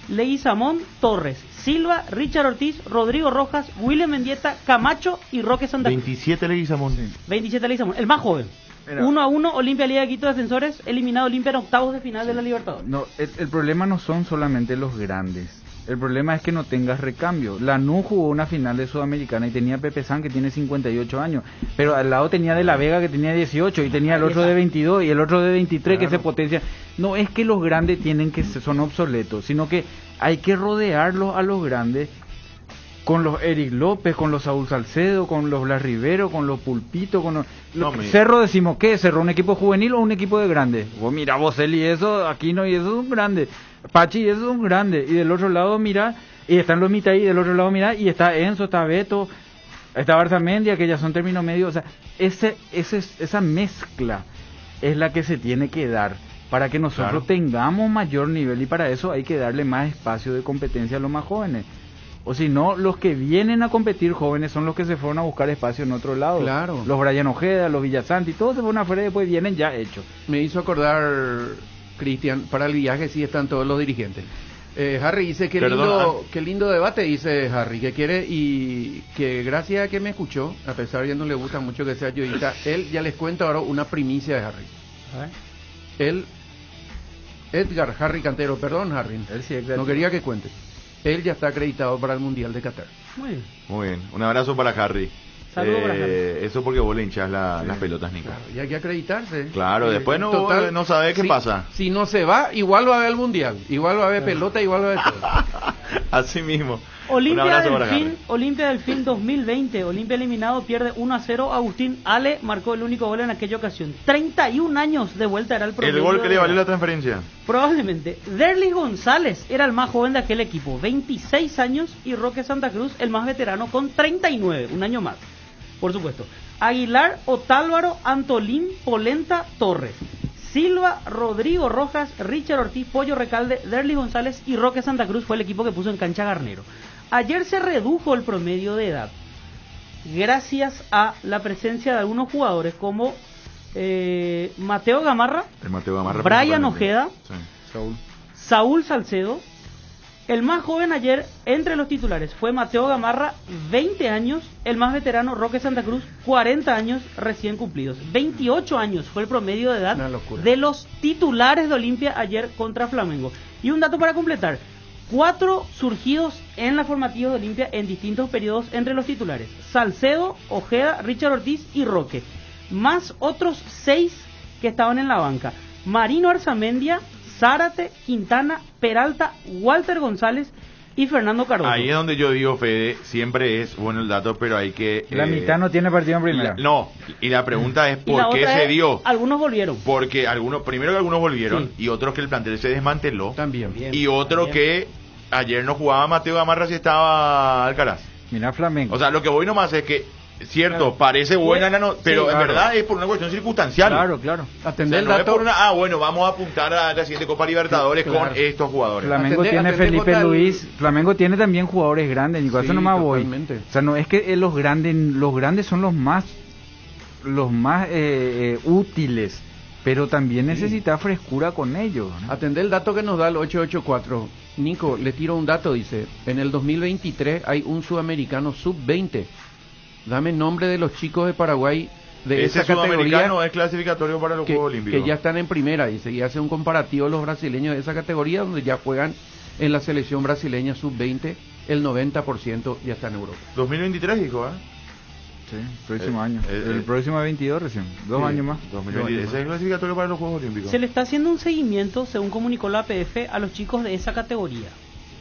Leguizamón, Torres, Silva, Richard Ortiz, Rodrigo Rojas, William Mendieta, Camacho y Roque Santa Cruz. 27 Leguizamón. 27 Leguizamón, el más joven. 1-1, Olimpia Liga de Quito Defensores, eliminado Olimpia en octavos de final de la Libertadores. No, el problema no son solamente los grandes. El problema es que no tengas recambio. Lanús jugó una final de Sudamericana y tenía a Pepe San, que tiene 58 años, pero al lado tenía De la Vega, que tenía 18, y tenía el otro de 22 y el otro de 23, claro, que se potencia. No es que los grandes son obsoletos, sino que hay que rodearlos a los grandes con los Eric López, con los Saúl Salcedo, con los Blas Rivero, con los Pulpito, con los Cerro. Decimos, ¿qué? ¿Cerro un equipo juvenil o un equipo de grande? Vos mira, Boselli, eso, Aquino y eso es un grande, Pachi, eso es un grande, y del otro lado mira, y están los mitad, y del otro lado mira, y está Enzo, está Beto, está Barzamendia, que ya son términos medios. O sea, esa mezcla es la que se tiene que dar para que nosotros tengamos mayor nivel, y para eso hay que darle más espacio de competencia a los más jóvenes. O si no, los que vienen a competir jóvenes son los que se fueron a buscar espacio en otro lado. Claro. Los Brian Ojeda, los Villasanti, todos se fueron afuera y después vienen ya hechos. Me hizo acordar, Cristian, para el viaje sí están todos los dirigentes. Harry dice, qué lindo debate, dice Harry, que quiere, y que gracias a que me escuchó, a pesar de que no le gusta mucho que sea yoísta, él, ya les cuento ahora una primicia de Harry. Él, Edgar Harry Cantero, perdón Harry, él sí, no quería que cuentes. Él ya está acreditado para el Mundial de Qatar. Muy bien. Muy bien. Un abrazo para Harry. Saludos para Carlos. Eso porque vos le hinchás las pelotas, Nico. Claro, y hay que acreditarse. Claro, después no, Total, no sabés qué pasa. Si no se va, igual va a haber el mundial. Igual va a haber pelota, igual va a haber todo. Así mismo. Un Olimpia abrazo para Carlos. del Fin 2020. Olimpia eliminado, pierde 1-0. Agustín Ale marcó el único gol en aquella ocasión. 31 años de vuelta era el promedio. El gol que le valió la transferencia. Probablemente. Derlis González era el más joven de aquel equipo, 26 años, y Roque Santa Cruz el más veterano con 39, un año más, por supuesto. Aguilar, Otálvaro, Antolín, Polenta, Torres, Silva, Rodrigo Rojas, Richard Ortiz, Pollo Recalde, Derlis González y Roque Santa Cruz fue el equipo que puso en cancha Garnero. Ayer se redujo el promedio de edad gracias a la presencia de algunos jugadores como Mateo Gamarra, Brian Ojeda, sí. Saúl Salcedo. El más joven ayer entre los titulares fue Mateo Gamarra, 20 años, el más veterano Roque Santa Cruz, 40 años recién cumplidos. 28 años fue el promedio de edad de los titulares de Olimpia ayer contra Flamengo. Y un dato para completar, 4 surgidos en la formativa de Olimpia en distintos periodos entre los titulares: Salcedo, Ojeda, Richard Ortiz y Roque, más otros 6 que estaban en la banca: Marino Arzamendia, Zárate, Quintana, Peralta, Walter González y Fernando Cardoso. Ahí es donde yo digo, Fede, siempre es bueno el dato, pero hay que... La mitad no tiene partido en primera. No, y la pregunta es ¿por qué se dio? Algunos volvieron. Porque primero que algunos volvieron, sí, y otros que el plantel se desmanteló. También. Y otro que ayer no jugaba Mateo Gamarra si estaba Alcaraz. Mira Flamengo. O sea, lo que voy nomás es que, cierto, claro, parece buena, pero en verdad es por una cuestión circunstancial. Claro. Atender el no dato. Es por bueno, vamos a apuntar a la siguiente Copa Libertadores con estos jugadores. Flamengo tiene Felipe Luis, Flamengo tiene también jugadores grandes, Nico, eso no me voy. O sea, no es que los grandes son los más útiles, pero también necesita frescura con ellos, ¿no? Atender el dato que nos da el 884. Nico, le tiro un dato, dice, en el 2023 hay un sudamericano sub-20. Dame el nombre de los chicos de Paraguay de esa categoría. Es clasificatorio para los Juegos Olímpicos. Que ya están en primera, dice, y hace un comparativo los brasileños de esa categoría, donde ya juegan en la selección brasileña sub-20, el 90% ya está en Europa. 2023, dijo, Sí, próximo año. El próximo 22 recién, 2 años más. 2023, ese es el clasificatorio para los Juegos Olímpicos. Se le está haciendo un seguimiento, según comunicó la APF, a los chicos de esa categoría.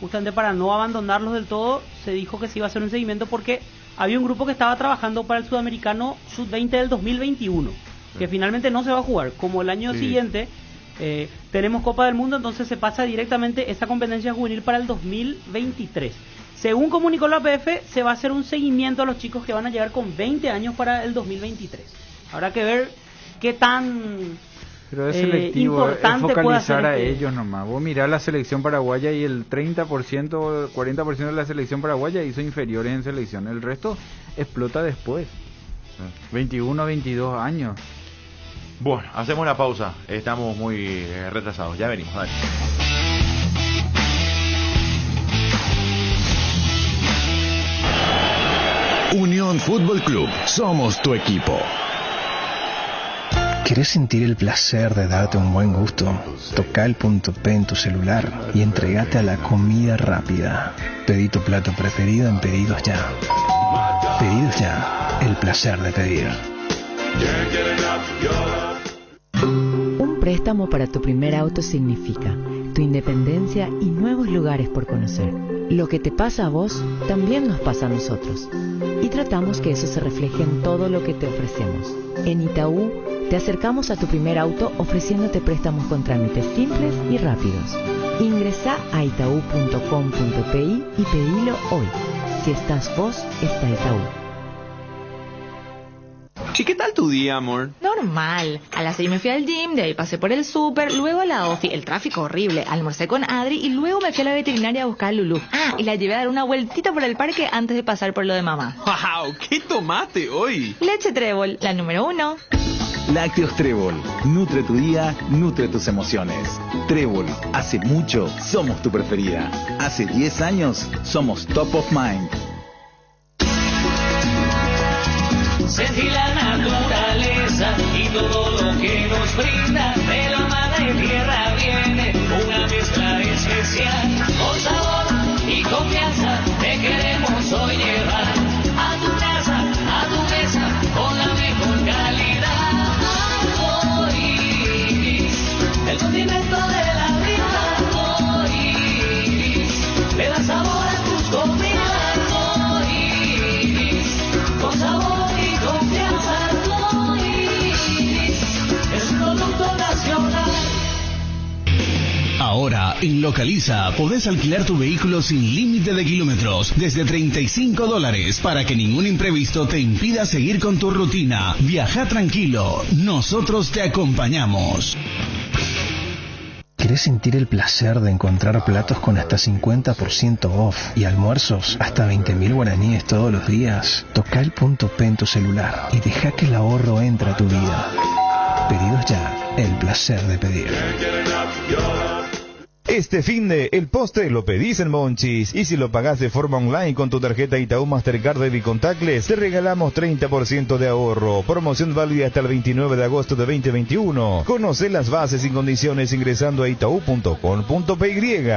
Justamente para no abandonarlos del todo, se dijo que se iba a hacer un seguimiento porque había un grupo que estaba trabajando para el Sudamericano Sub-20 del 2021, que finalmente no se va a jugar. Como el año siguiente tenemos Copa del Mundo, entonces se pasa directamente esa competencia juvenil para el 2023. Según comunicó la APF, se va a hacer un seguimiento a los chicos que van a llegar con 20 años para el 2023. Habrá que ver qué tan... Pero es selectivo, es focalizar a ellos nomás. Vos mirá la selección paraguaya y el 30%, 40% de la selección paraguaya hizo inferiores en selección. El resto explota después. 21, 22 años. Bueno, hacemos la pausa. Estamos muy retrasados. Ya venimos, dale. Unión Fútbol Club. Somos tu equipo. ¿Querés sentir el placer de darte un buen gusto? Toca el punto P en tu celular y entregate a la comida rápida. Pedí tu plato preferido en Pedidos Ya. Pedidos Ya, el placer de pedir. Un préstamo para tu primer auto significa tu independencia y nuevos lugares por conocer. Lo que te pasa a vos, también nos pasa a nosotros. Y tratamos que eso se refleje en todo lo que te ofrecemos. En Itaú, te acercamos a tu primer auto ofreciéndote préstamos con trámites simples y rápidos. Ingresá a itaú.com.pi y pedilo hoy. Si estás vos, está Itaú. ¿Y qué tal tu día, amor? Normal. A las 6 me fui al gym, de ahí pasé por el súper, luego a la ofi, el tráfico horrible, almorcé con Adri y luego me fui a la veterinaria a buscar a Lulú. Y la llevé a dar una vueltita por el parque antes de pasar por lo de mamá. ¡Wow! ¿Qué tomaste hoy? Leche Trébol, la número 1. Lácteos Trébol. Nutre tu día, nutre tus emociones. Trébol. Hace mucho somos tu preferida. Hace 10 años somos top of mind. Sentir la naturaleza y todo lo que nos brinda, de la madre tierra viene una mezcla especial. Con sabor y confianza te queremos hoy llevar a tu casa, a tu En Localiza podés alquilar tu vehículo sin límite de kilómetros desde $35 para que ningún imprevisto te impida seguir con tu rutina. Viaja tranquilo, nosotros te acompañamos. ¿Querés sentir el placer de encontrar platos con hasta 50% off y almuerzos hasta 20.000 guaraníes todos los días? Toca el punto P en tu celular y deja que el ahorro entre a tu vida. Pedidos ya, el placer de pedir. Este finde, el postre lo pedís en Monchis, y si lo pagás de forma online con tu tarjeta Itaú Mastercard Debit Contactless, te regalamos 30% de ahorro. Promoción válida hasta el 29 de agosto de 2021. Conoce las bases y condiciones ingresando a itau.com.py.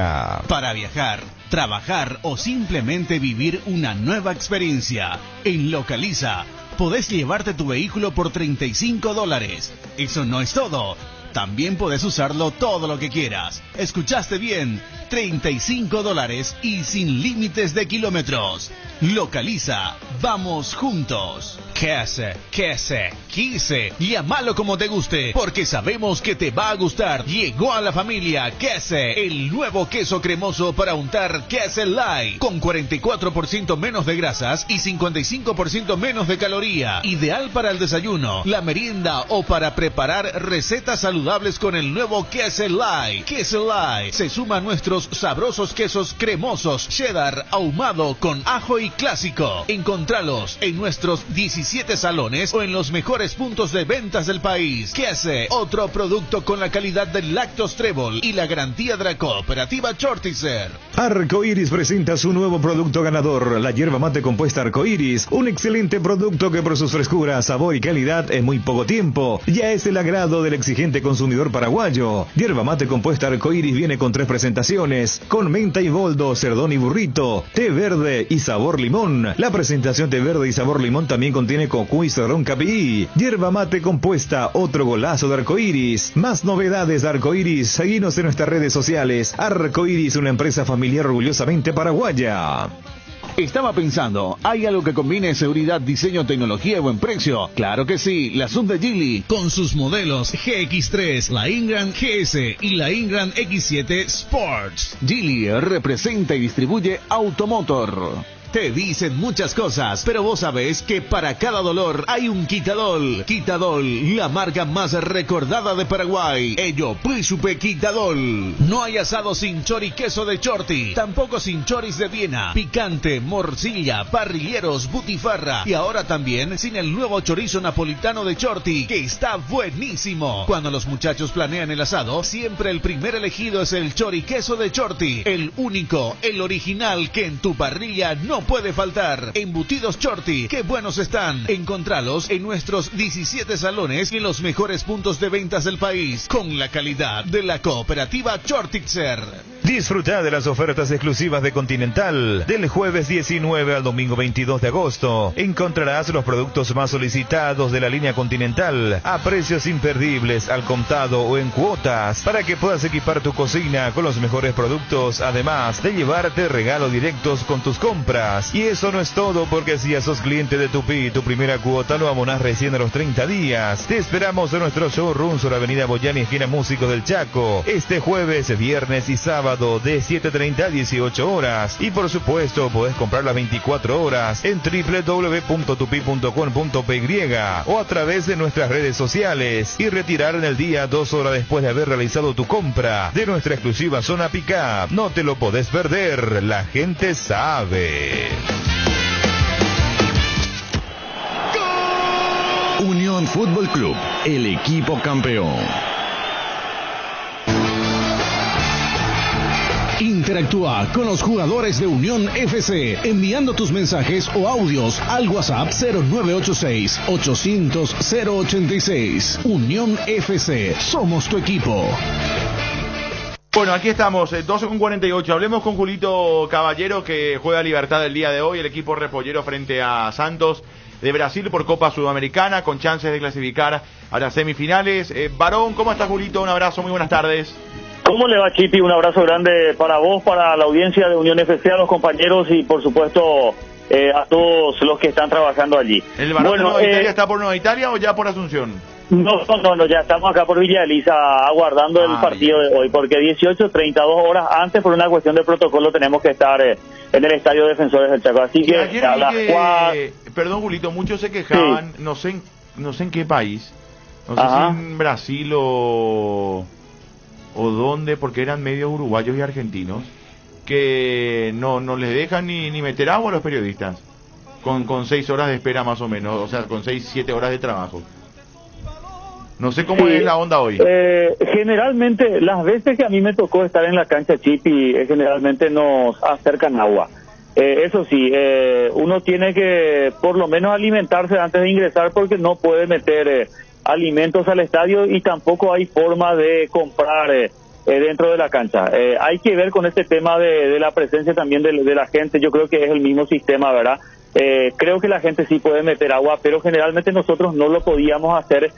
Para viajar, trabajar o simplemente vivir una nueva experiencia, en Localiza podés llevarte tu vehículo por $35. Eso no es todo. También podés usarlo todo lo que quieras. ¿Escuchaste bien? $35 y sin límites de kilómetros. Localiza. Vamos juntos. Quise. Llámalo como te guste, porque sabemos que te va a gustar. Llegó a la familia Quese, el nuevo queso cremoso para untar Quese Light, con 44% menos de grasas y 55% menos de caloría. Ideal para el desayuno, la merienda o para preparar recetas saludables con el nuevo Quese Light. Quese Light se suma a nuestros sabrosos quesos cremosos, cheddar, ahumado con ajo y clásico. Encontralos en nuestros 17 salones o en los mejores puntos de ventas del país. Quese, otro producto con la calidad del Lactos Trébol y la garantía de la cooperativa Chortizer. Arcoiris presenta su nuevo producto ganador, la yerba mate compuesta Arcoiris, un excelente producto que por sus frescuras, sabor y calidad en muy poco tiempo ya es el agrado del exigente consumidor paraguayo. Yerba mate compuesta Arcoiris viene con 3 presentaciones, con menta y boldo, cerdón y burrito, té verde y sabor limón. La presentación té verde y sabor limón también contiene cocu y cerdón capií. Yerba mate compuesta, otro golazo de Arcoiris. Más novedades de Arcoiris, seguinos en nuestras redes sociales. Arcoiris, una empresa familiar orgullosamente paraguaya. Estaba pensando, ¿hay algo que combine seguridad, diseño, tecnología y buen precio? Claro que sí, la Zoom de Geely, con sus modelos GX3, la Ingram GS y la Ingram X7 Sports. Geely representa y distribuye Automotor. Te dicen muchas cosas, pero vos sabés que para cada dolor hay un Quitadol. Quitadol, la marca más recordada de Paraguay. Ello, Príncipe Quitadol. No hay asado sin chori queso de Chorti, tampoco sin choris de Viena, picante, morcilla, parrilleros, butifarra y ahora también sin el nuevo chorizo napolitano de Chorti, que está buenísimo. Cuando los muchachos planean el asado, siempre el primer elegido es el chori queso de Chorti, el único, el original que en tu parrilla no puede faltar. Embutidos Chorti, qué buenos están. Encontralos en nuestros 17 salones y en los mejores puntos de ventas del país, con la calidad de la cooperativa Chortitzer. Disfruta de las ofertas exclusivas de Continental. Del jueves 19 al domingo 22 de agosto encontrarás los productos más solicitados de la línea Continental a precios imperdibles, al contado o en cuotas, para que puedas equipar tu cocina con los mejores productos, además de llevarte regalos directos con tus compras. Y eso no es todo, porque si ya sos cliente de Tupi, tu primera cuota lo abonás recién a los 30 días. Te esperamos en nuestro showroom sobre Avenida Boyani, esquina Músicos del Chaco, este jueves, viernes y sábado de 7:30 a 18 horas. Y por supuesto, podés comprar las 24 horas en www.tupi.com.py o a través de nuestras redes sociales, y retirar en el día 2 horas después de haber realizado tu compra de nuestra exclusiva zona Pickup. No te lo podés perder, la gente sabe. Unión Fútbol Club, el equipo campeón. Interactúa con los jugadores de Unión FC enviando tus mensajes o audios al WhatsApp 0986-800-086. Unión FC, somos tu equipo. Bueno, aquí estamos, 12:48. Hablemos con Julito Caballero, que juega Libertad el día de hoy, el equipo repollero frente a Santos de Brasil por Copa Sudamericana, con chances de clasificar a las semifinales. Barón, ¿cómo estás, Julito? Un abrazo, muy buenas tardes. ¿Cómo le va, Chipi? Un abrazo grande para vos, para la audiencia de Unión FC, a los compañeros y, por supuesto, a todos los que están trabajando allí. ¿El Barón de Nueva Italia está por Nueva Italia o ya por Asunción? No, ya estamos acá por Villa Elisa aguardando el partido de hoy, porque 18:32 horas antes, por una cuestión de protocolo, tenemos que estar en el Estadio Defensores del Chaco. Así que a las 4... Perdón, Julito, muchos se quejaban, sí. no sé en qué país, no sé si en Brasil o dónde, porque eran medios uruguayos y argentinos, que no les dejan ni meter agua a los periodistas, con 6 horas de espera más o menos, o sea, con 6-7 horas de trabajo. No sé cómo es la onda hoy. Generalmente, las veces que a mí me tocó estar en la cancha Chipi, generalmente nos acercan agua. Eso sí, uno tiene que por lo menos alimentarse antes de ingresar, porque no puede meter alimentos al estadio y tampoco hay forma de comprar dentro de la cancha. Hay que ver con este tema de la presencia también de la gente. Yo creo que es el mismo sistema, ¿verdad? Creo que la gente sí puede meter agua, pero generalmente nosotros no lo podíamos hacer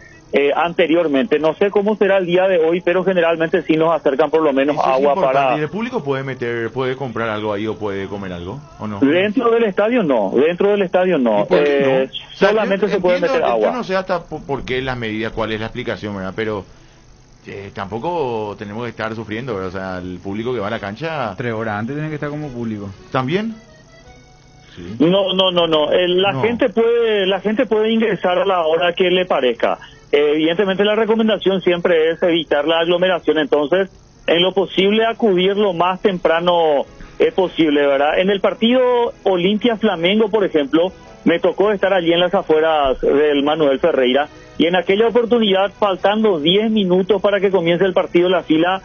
anteriormente. No sé cómo será el día de hoy, pero generalmente sí nos acercan por lo menos agua para... ¿Y el público puede comprar algo ahí o puede comer algo o no? Dentro del estadio no. Solamente se puede meter agua. Yo no sé hasta por qué las medidas, cuál es la explicación, ¿verdad? Pero tampoco tenemos que estar sufriendo, ¿verdad? O sea, el público que va a la cancha... 3 horas antes tiene que estar como público. ¿También? Sí. No. La gente puede ingresar a la hora que le parezca. Evidentemente la recomendación siempre es evitar la aglomeración, entonces en lo posible acudir lo más temprano posible, ¿verdad? En el partido Olimpia-Flamengo, por ejemplo, me tocó estar allí en las afueras del Manuel Ferreira, y en aquella oportunidad, faltando 10 minutos para que comience el partido, la fila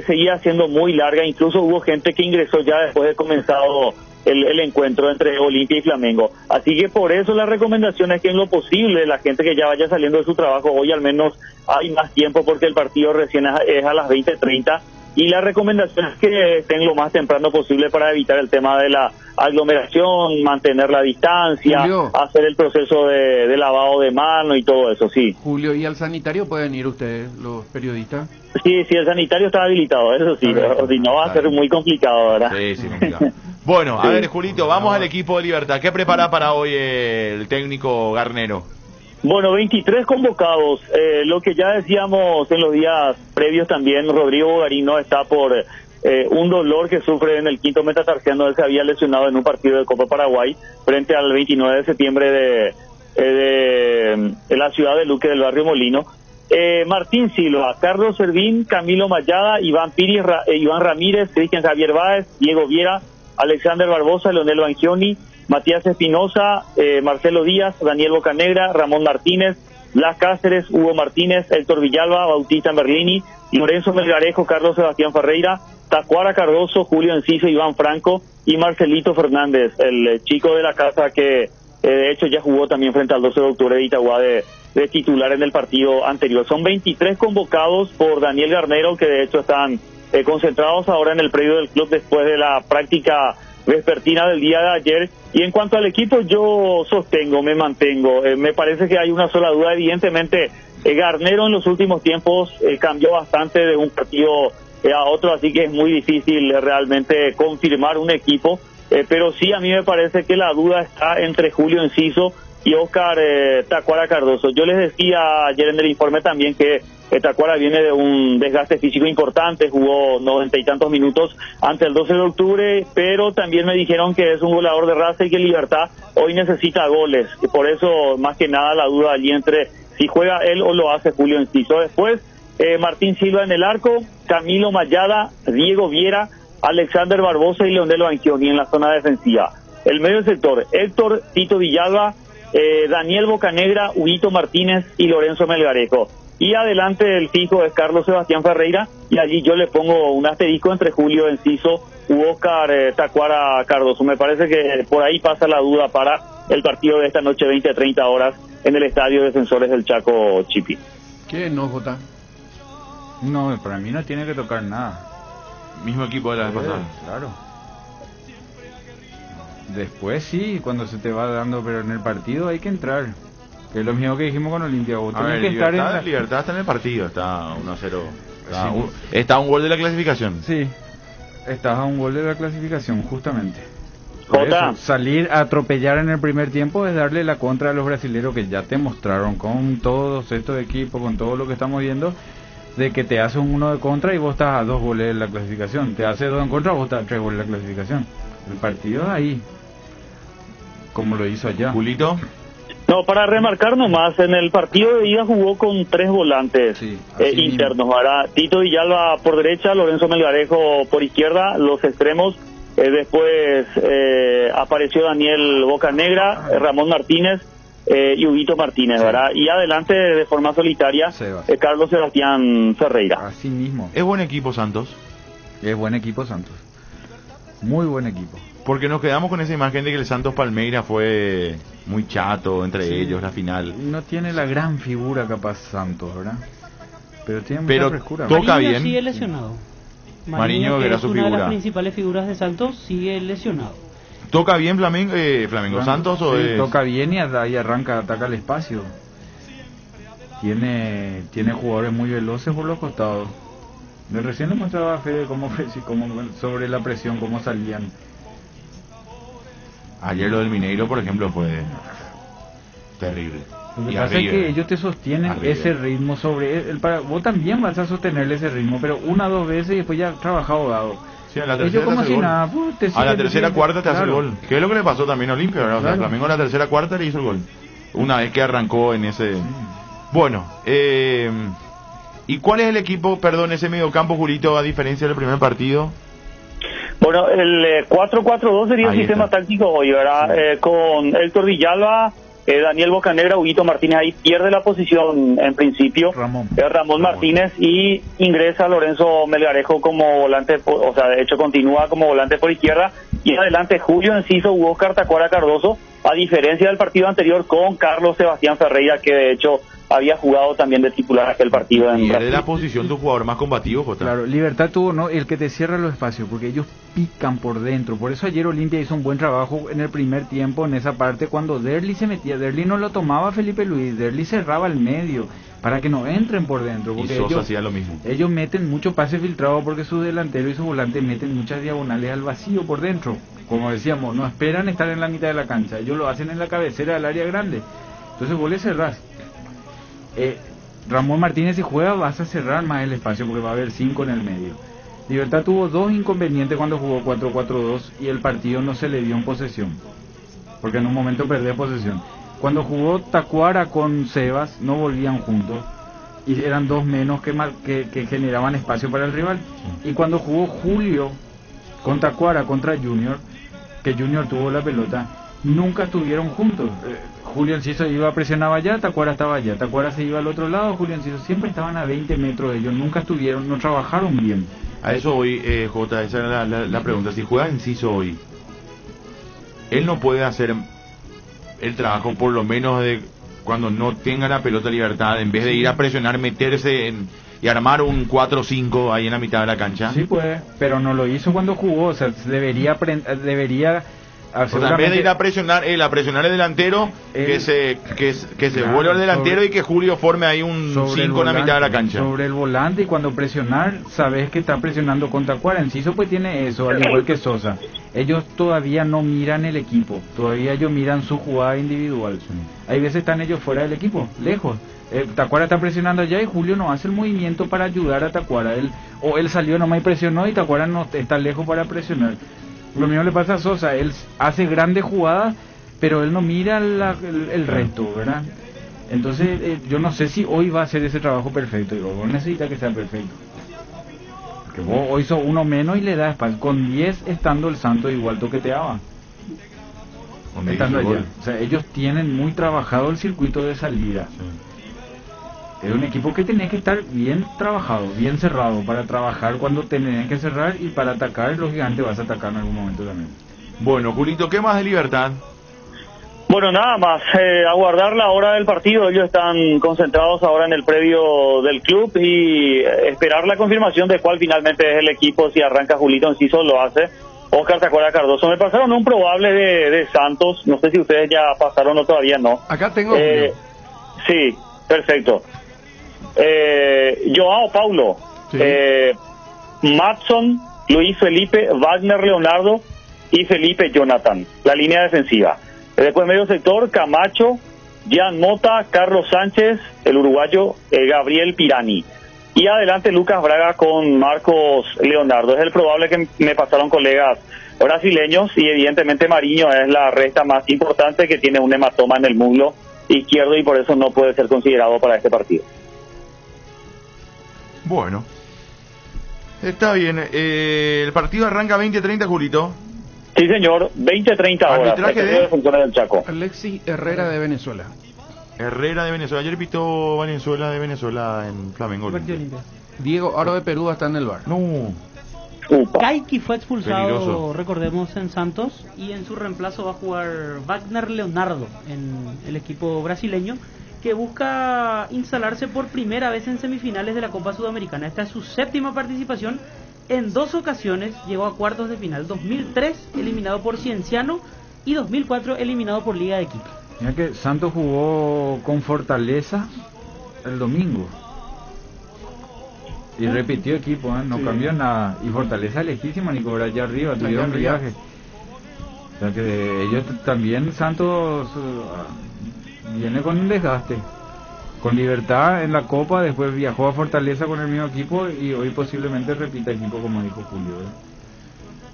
seguía siendo muy larga. Incluso hubo gente que ingresó ya después de comenzado el encuentro entre Olimpia y Flamengo. Así que por eso la recomendación es que en lo posible la gente que ya vaya saliendo de su trabajo hoy, al menos hay más tiempo, porque el partido recién es a las 20:30, y la recomendación es que estén lo más temprano posible para evitar el tema de la aglomeración, mantener la distancia, Julio, hacer el proceso de lavado de mano y todo eso, sí. Julio, ¿y al sanitario pueden ir ustedes, los periodistas? Sí, el sanitario está habilitado, eso sí, pero si no va a ser muy complicado, ¿verdad? Sí, complicado. Bueno, a ver, Julito, vamos al equipo de Libertad. ¿Qué prepara para hoy el técnico Garnero? Bueno, 23 convocados. Lo que ya decíamos en los días previos también, Rodrigo Bogarino está por un dolor que sufre en el quinto metatarsiano. Él se había lesionado en un partido de Copa Paraguay frente al 29 de septiembre de la ciudad de Luque, del barrio Molino. Martín Silva, Carlos Servín, Camilo Mayada, Iván Piris, Iván Ramírez, Cristian Javier Báez, Diego Viera, Alexander Barbosa, Leonel Bangioni, Matías Espinosa, Marcelo Díaz, Daniel Bocanegra, Ramón Martínez, Blas Cáceres, Hugo Martínez, Héctor Villalba, Bautista Merlini, Lorenzo Melgarejo, Carlos Sebastián Ferreira, Tacuara Cardoso, Julio Enciso, Iván Franco y Marcelito Fernández, el chico de la casa que de hecho ya jugó también frente al 12 de octubre de Itagua de titular en el partido anterior. Son 23 convocados por Daniel Garnero, que de hecho están concentrados ahora en el predio del club después de la práctica vespertina del día de ayer. Y en cuanto al equipo, yo me mantengo. Me parece que hay una sola duda. Evidentemente, Garnero en los últimos tiempos cambió bastante de un partido a otro, así que es muy difícil realmente confirmar un equipo. Pero sí, a mí me parece que la duda está entre Julio Enciso y Oscar Tacuara Cardoso. Yo les decía ayer en el informe también que Tacuara viene de un desgaste físico importante, jugó 90 y tantos minutos ante el 12 de octubre, pero también me dijeron que es un goleador de raza y que Libertad hoy necesita goles, y por eso más que nada la duda allí entre si juega él o lo hace Julio Enciso. Después Martín Silva en el arco, Camilo Mayada, Diego Viera, Alexander Barbosa y Leonel Bangioni en la zona defensiva. El medio del sector, Héctor Tito Villalba, Daniel Bocanegra, Huguito Martínez y Lorenzo Melgarejo. Y adelante el fijo es Carlos Sebastián Ferreira, y allí yo le pongo un asterisco entre Julio Enciso u Oscar Tacuara Cardoso. Me parece que por ahí pasa la duda para el partido de esta noche, 20-30 horas, en el Estadio Defensores del Chaco, Chipi. ¿Qué no, Jota? No, para mí no tiene que tocar nada. Mismo equipo de la vez pasada. Claro. Después sí, cuando se te va dando, pero en el partido hay que entrar. Que es lo mismo que dijimos con Olimpia. Libertad está en el partido, está 1-0. Está a un gol de la clasificación. Sí, estás a un gol de la clasificación, justamente. Por eso, salir a atropellar en el primer tiempo es darle la contra a los brasileños que ya te mostraron con todos estos equipos, con todo lo que estamos viendo, de que te hace un 1 de contra y vos estás a 2 goles en la clasificación. Te hace 2 en contra, vos estás a 3 goles en la clasificación. El partido es ahí, como lo hizo allá. Julito. No, para remarcar nomás, en el partido de ida jugó con 3 volantes internos, ¿verdad? Tito Villalba por derecha, Lorenzo Melgarejo por izquierda, los extremos. Después apareció Daniel Bocanegra, Ramón Martínez y Huguito Martínez, ¿verdad? Y adelante de forma solitaria Carlos Sebastián Ferreira. Así mismo. ¿Es buen equipo Santos? Es buen equipo Santos. Muy buen equipo. Porque nos quedamos con esa imagen de que el Santos Palmeiras fue muy chato entre ellos, la final. No tiene la gran figura capaz Santos, ¿verdad? Pero tiene mucha frescura. Toca Mariño bien. sigue lesionado. Mariño, que era su una de figura. las principales figuras de Santos, sigue lesionado. ¿Toca bien Flamengo Santos o sí, es...? toca bien y arranca, ataca el espacio. Tiene jugadores muy veloces por los costados. De recién le mostraba a Fede cómo sobre la presión, cómo salían. Ayer lo del Mineiro, por ejemplo, fue terrible. Lo que pasa es que ellos te sostienen ese ritmo sobre vos también vas a sostenerle ese ritmo, pero 1 o 2 veces y después ya trabaja ahogado. Sí, a la tercera como si nada, a la tercera cuarta te hace el gol. ¿Qué es lo que le pasó también a Olimpia? ¿Verdad? O sea, Flamengo a la tercera cuarta le hizo el gol. Una vez que arrancó en ese... Bueno, ¿y cuál es el equipo, ese mediocampo, Julito, a diferencia del primer partido? Bueno, el 4-4-2 sería el sistema táctico hoy, ¿verdad? Con Héctor Villalba, Daniel Bocanegra, Huguito Martínez, ahí pierde la posición en principio. Ramón Martínez, y ingresa Lorenzo Melgarejo como volante, o sea, de hecho continúa como volante por izquierda, y adelante Julio Enciso, Oscar Tacuara Cardoso, a diferencia del partido anterior con Carlos Sebastián Ferreira, que de hecho había jugado también de titular aquel partido en Brasil. La posición de un jugador más combativo, Jota. Claro, Libertad tuvo el que te cierra los espacios, porque ellos pican por dentro. Por eso ayer Olimpia hizo un buen trabajo en el primer tiempo, en esa parte, cuando Derli se metía. Derli no lo tomaba Felipe Luis, Derli cerraba el medio para que no entren por dentro. Porque y Sosa hacía lo mismo. Ellos meten mucho pase filtrado porque su delantero y su volante meten muchas diagonales al vacío por dentro. Como decíamos, no esperan estar en la mitad de la cancha, ellos lo hacen en la cabecera del área grande. Entonces vos le cerrás. Ramón Martínez, si juega, vas a cerrar más el espacio porque va a haber 5 en el medio. Libertad tuvo 2 inconvenientes cuando jugó 4-4-2 y el partido no se le dio en posesión, porque en un momento perdió posesión. Cuando jugó Tacuara con Sebas, no volvían juntos y eran 2 menos que generaban espacio para el rival. Y cuando jugó Julio con Tacuara contra Junior, que Junior tuvo la pelota, nunca estuvieron juntos. Julio Enciso iba, presionaba allá, Tacuara estaba allá, Tacuara se iba al otro lado, Julio Enciso siempre estaban a 20 metros de ellos, nunca estuvieron, no trabajaron bien. A eso hoy, Jota, esa era la pregunta. Si juega Enciso hoy, él no puede hacer el trabajo por lo menos de cuando no tenga la pelota Libertad, en vez de ir a presionar, meterse y armar un 4-5 ahí en la mitad de la cancha. Sí puede, pero no lo hizo cuando jugó, o sea, debería o sea, en vez de ir a presionar el delantero, que se vuelva al delantero y que Julio forme ahí un 5 en la mitad de la cancha. Sobre el volante, y cuando presionar, sabes que está presionando contra Tacuara. Enciso pues tiene eso, al igual que Sosa. Ellos todavía no miran el equipo, todavía ellos miran su jugada individual. Hay veces están ellos fuera del equipo, lejos. Tacuara está presionando allá y Julio no hace el movimiento para ayudar a Tacuara. Él salió nomás y presionó y Tacuara no está lejos para presionar. Lo mismo le pasa a Sosa, él hace grandes jugadas, pero él no mira el resto, ¿verdad? Entonces, yo no sé si hoy va a ser ese trabajo perfecto. Vos necesitas que sea perfecto. Porque vos hoy sos 1 menos y le das espacio. Con 10 estando el Santos igual toqueteaba. Estando allá. O sea, ellos tienen muy trabajado el circuito de salida. Es un equipo que tiene que estar bien trabajado, bien cerrado, para trabajar cuando tenés que cerrar, y para atacar, los gigantes vas a atacar en algún momento también. Bueno, Julito, ¿qué más de Libertad? Bueno, nada más, aguardar la hora del partido. Ellos están concentrados ahora en el predio del club y esperar la confirmación de cuál finalmente es el equipo. Si arranca Julito Enciso, lo hace Oscar Tacuara Cardoso. Me pasaron un probable de Santos, no sé si ustedes ya pasaron o todavía no. Acá tengo sí, perfecto. Joao Paulo, sí. Matson, Luis Felipe, Wagner Leonardo, y Felipe Jonathan, la línea defensiva. Después medio sector, Camacho, Gian Mota, Carlos Sánchez, el uruguayo Gabriel Pirani. Y adelante Lucas Braga con Marcos Leonardo. Es el probable que me pasaron colegas brasileños y evidentemente Mariño es la resta más importante, que tiene un hematoma en el muslo izquierdo y por eso no puede ser considerado para este partido. Bueno, está bien. El partido arranca 20:30, Julito. Sí, señor, 20:30 horas. Arbitraje de Funciones del Chaco. Alexis Herrera de Venezuela. Herrera de Venezuela. Ayer pitó Venezuela de Venezuela en Flamengo. Diego Aro de Perú está en el bar. No. Kaiki fue expulsado, Peligroso. recordemos, en Santos, y en su reemplazo va a jugar Wagner Leonardo en el equipo brasileño, que busca instalarse por primera vez en semifinales de la Copa Sudamericana. Esta es su séptima participación. En 2 ocasiones llegó a cuartos de final: 2003 eliminado por Cienciano y 2004 eliminado por Liga de Quito. Mira que Santos jugó con Fortaleza el domingo y repitió equipo, no cambió nada, y Fortaleza lejísima, ni cobra allá arriba, tuvieron viaje. O sea que ellos también, Santos viene con un desgaste. Con Libertad en la Copa, después viajó a Fortaleza con el mismo equipo y hoy posiblemente repita equipo, como dijo Julio.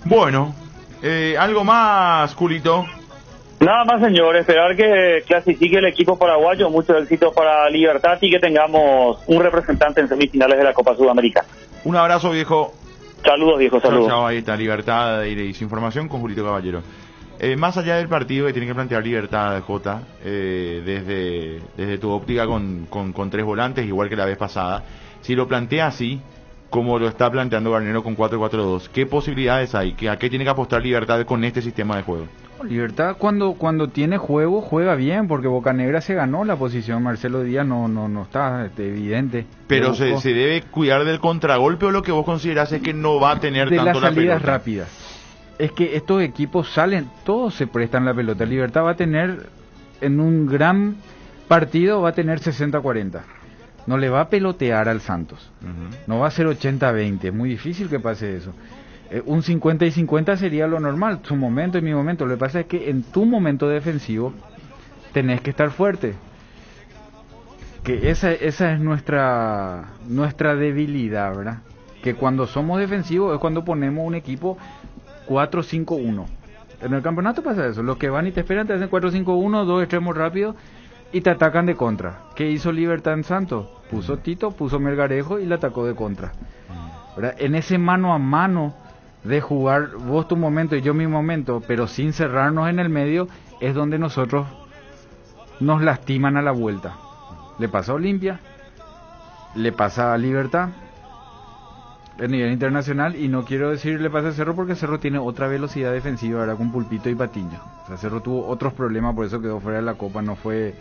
Bueno, algo más, Julito. Nada más, señor, esperar que clasifique el equipo paraguayo, mucho éxito para Libertad y que tengamos un representante en semifinales de la Copa Sudamericana. Un abrazo, viejo. Saludos, viejo, saludos. Chao, ahí está, Libertad y su información con Julito Caballero. Más allá del partido que tiene que plantear Libertad, Jota, desde tu óptica con 3 volantes, igual que la vez pasada, si lo plantea así, como lo está planteando Garnero con 4-4-2, ¿qué posibilidades hay? ¿A qué tiene que apostar Libertad con este sistema de juego? Libertad cuando tiene juego juega bien, porque Bocanegra se ganó la posición, Marcelo Díaz no está evidente. Pero se debe cuidar del contragolpe, o lo que vos considerás es que no va a tener de tanto las la salidas pelota. rápidas. Es que estos equipos salen, todos se prestan la pelota. Libertad va a tener, en un gran partido, va a tener 60-40. No le va a pelotear al Santos. No va a ser 80-20, es muy difícil que pase eso. Un 50 y 50 sería lo normal, su momento y mi momento. Lo que pasa es que en tu momento defensivo tenés que estar fuerte. Que esa es nuestra debilidad, ¿verdad? Que cuando somos defensivos es cuando ponemos un equipo 4-5-1. En el campeonato pasa eso. Los que van y te esperan te hacen 4-5-1, 2 extremos rápidos y te atacan de contra. ¿Qué hizo Libertad en Santos? Puso Tito, puso Melgarejo y le atacó de contra. ¿Verdad? En ese mano a mano de jugar vos tu momento y yo mi momento, pero sin cerrarnos en el medio, es donde nosotros nos lastiman a la vuelta. Le pasa a Olimpia, le pasa a Libertad a nivel internacional, y no quiero decir le pasa a Cerro, porque Cerro tiene otra velocidad defensiva, ¿verdad? Con Pulpito y Patiño. O sea, Cerro tuvo otros problemas, por eso quedó fuera de la Copa. No fue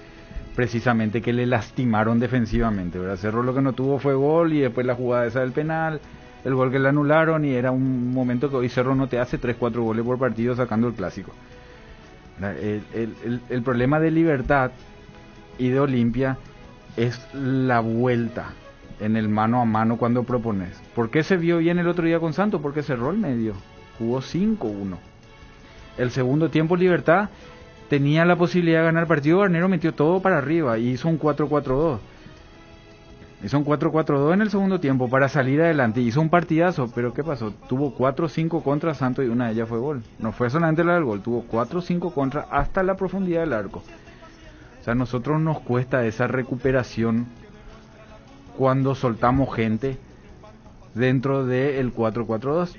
precisamente que le lastimaron defensivamente, ¿verdad? Cerro lo que no tuvo fue gol, y después la jugada esa del penal, el gol que le anularon, y era un momento que hoy Cerro no te hace 3-4 goles por partido sacando el clásico. El problema de Libertad y de Olimpia es la vuelta en el mano a mano cuando propones. ¿Por qué se vio bien el otro día con Santos? Porque cerró el medio, jugó 5-1. El segundo tiempo Libertad tenía la posibilidad de ganar el partido, Garnero metió todo para arriba y hizo un 4-4-2. Hizo un 4-4-2 en el segundo tiempo para salir adelante, hizo un partidazo, pero ¿qué pasó? Tuvo 4-5 contra Santos y una de ellas fue gol. No fue solamente la del gol, tuvo 4-5 contra hasta la profundidad del arco. O sea, a nosotros nos cuesta esa recuperación cuando soltamos gente dentro del 4-4-2.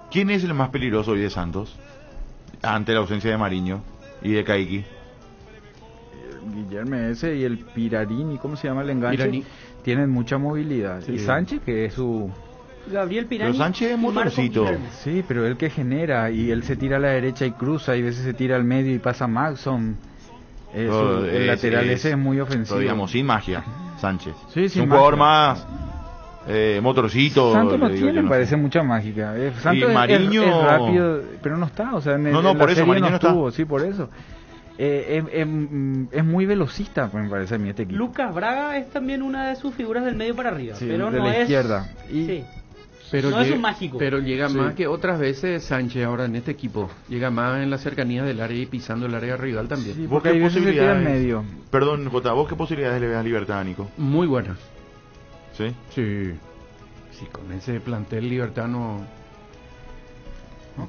¿Quién es el más peligroso hoy de Santos? Ante la ausencia de Mariño y de Kaiki. Guillermo ese y el Pirarini, ¿cómo se llama el enganche? Pirani. Tienen mucha movilidad. Sí. Y Sánchez, que es su... Gabriel Pirani. Pero Sánchez es motorcito. Sí, pero él que genera, y él se tira a la derecha y cruza, y a veces se tira al medio y pasa Maxson. El lateral ese es muy ofensivo. Pero digamos, sin magia, Sánchez. Sí, sin un jugador magia. más motorcito. Santos no le digo tiene, yo, no parece sé. mucha mágica. Santos Y Mariño... es rápido, pero no está. O sea, en No, en por la eso, serie Mariño no no está. estuvo, sí, por eso. Es muy velocista, me parece a mí, este equipo. Lucas Braga es también una de sus figuras del medio para arriba, Sí, pero de no la es izquierda. Y sí. Pero no es un mágico. Pero llega Sí. más que otras veces Sánchez ahora en este equipo. Llega más en la cercanía del área y pisando el área rival también. Sí, ¿Vos porque hay qué veces se queda en posibilidades? medio. Perdón, Jota, ¿vos qué posibilidades le ves a Libertad, Nico? Muy buenas. ¿Sí? Sí. Sí, con ese plantel Libertad no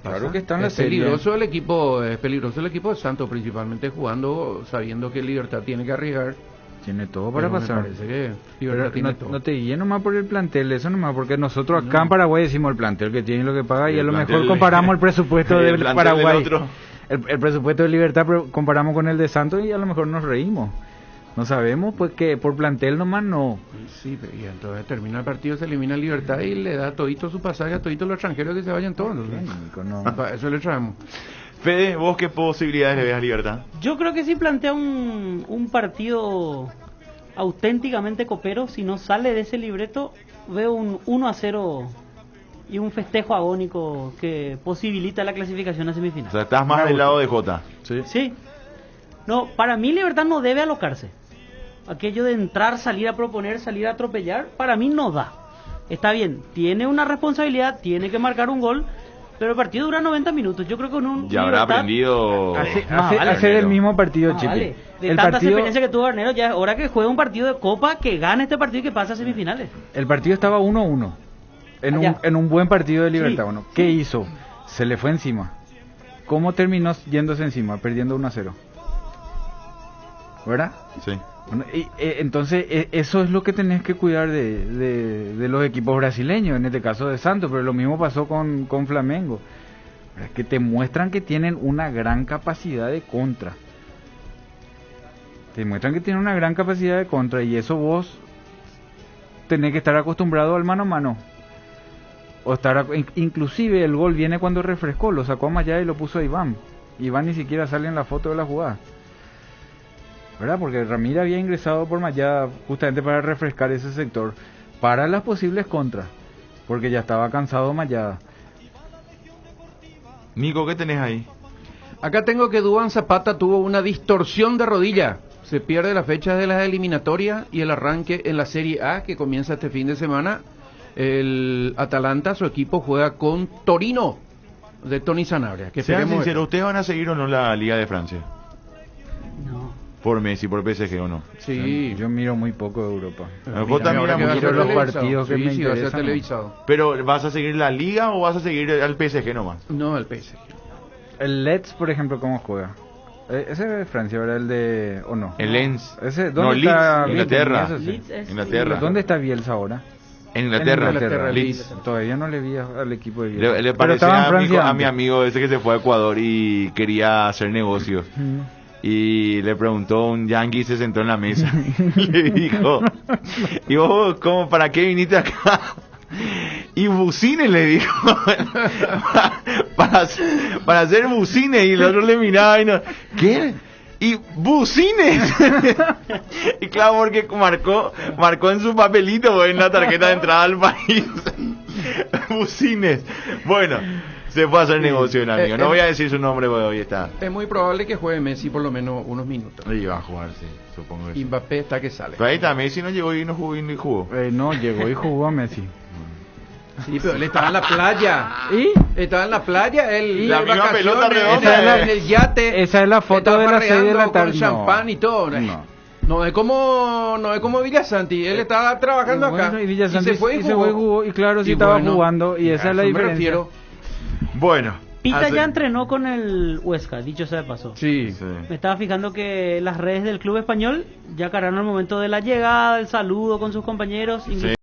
Claro pasa. que está en la es serie. peligroso el equipo de Santos, principalmente jugando sabiendo que Libertad tiene que arriesgar. Tiene todo para Pero me pasar. parece que Libertad Pero tiene no, todo. no te guíes nomás por el plantel, eso nomás, porque nosotros acá en Paraguay decimos el plantel que tiene lo que paga y a El lo plantel mejor de- comparamos el presupuesto el del plantel Paraguay, del otro. el presupuesto de Libertad, pero comparamos con el de Santos y a lo mejor nos reímos. No sabemos, pues que por plantel nomás no. Sí, y entonces termina el partido, se elimina Libertad y le da todito su pasaje a toditos los extranjeros que se vayan todos. Nico, no. Para eso le traemos. Fede, ¿vos qué posibilidades le ves a Libertad? Yo creo que si plantea un partido auténticamente copero, si no sale de ese libreto, veo un 1-0 y un festejo agónico que posibilita la clasificación a O semifinal. sea, estás más del lado de Jota. Sí. No, para mí Libertad no debe alocarse. Aquello de entrar, salir a proponer, salir a atropellar, para mí no da. Está bien, tiene una responsabilidad, tiene que marcar un gol, pero el partido dura 90 minutos. Yo creo que con un Ya habrá Libertad- aprendido. Hacer el mismo partido, Más Chipi. vale. De El tantas partido, experiencias que tuvo Garnero, ya es hora que juegue un partido de Copa, que gane este partido y que pase a semifinales. el partido estaba 1-1. En un buen partido de Libertad. Sí. Bueno, ¿qué hizo? Se le fue encima. ¿Cómo terminó yéndose encima? Perdiendo 1-0. ¿Verdad? Sí. Bueno, entonces eso es lo que tenés que cuidar de los equipos brasileños, en este caso de Santos, pero lo mismo pasó con Flamengo. Es que te muestran que tienen una gran capacidad de contra. Te muestran que tienen una gran capacidad de contra y eso vos tenés que estar acostumbrado al mano a mano. O estar inclusive el gol viene cuando refrescó, lo sacó a Mayá y lo puso a Iván. Iván ni siquiera sale en la foto de la jugada. ¿Verdad? Porque Ramírez había ingresado por Mayá justamente para refrescar ese sector para las posibles contras, porque ya estaba cansado Mayá. Nico, ¿qué tenés ahí? Acá tengo que Duván Zapata tuvo una distorsión de rodilla. Se pierde la fecha de las eliminatorias y el arranque en la Serie A que comienza este fin de semana. El Atalanta, su equipo, juega con Torino de Tony Sanabria. Que Sean esperemos- sinceros, ¿ustedes van a seguir o no la Liga de Francia? No. Por Messi, por PSG o no. Sí. Yo miro muy poco de Europa. Jota mira ahora que va a mucho ser los televisado. partidos que Sí, me sí, va a ser interesan. televisado. Pero, ¿vas a seguir la Liga o vas a seguir al PSG nomás? No, el PSG. El Leeds, por ejemplo, ¿cómo juega? Ese es de Francia, ¿verdad? El de... ¿O no? El Lens. Ese, No, ¿dónde está Leeds, Inglaterra. Eso sí. Leeds es- Inglaterra. ¿Dónde está Bielsa ahora? En Inglaterra. Inglaterra, Leeds. Todavía no le vi al equipo de Bielsa. Le Pero parecía estaba en a Francia mi antes. amigo ese que se fue a Ecuador y quería hacer negocios. Y le preguntó un yankee y se sentó en la mesa. Le dijo, ¿y vos cómo, para qué viniste acá? Y bucines, le dijo. para hacer bucines. Y el otro le miraba y no, ¿qué? Y bucines. Y claro, porque marcó en su papelito, en la tarjeta de entrada al país. Bucines. Bueno, se fue a hacer negocio el amigo. No voy a decir su nombre, porque hoy está. Es muy probable que juegue Messi por lo menos unos minutos. Y va a jugar, sí, supongo que Y sí. Mbappé está que sale. Pero ahí está, Messi no llegó y no jugó y jugó. No, llegó y jugó a Messi. Sí, pero él estaba en la playa. ¿Y? Estaba en la playa, él La de misma vacaciones, pelota redonda, en el yate. Esa es la foto estaba de las 6 de la farreando tarde. con champán y todo. No es como Villasanti, él estaba trabajando Bueno, acá. y Villasanti se fue y jugó. y claro, sí Y estaba bueno, jugando y esa a es la eso me diferencia. refiero. Bueno. Pita ya entrenó con el Huesca, dicho sea de paso. Sí. Me estaba fijando que las redes del club español ya cargaron el momento de la llegada, el saludo con sus compañeros. Incluso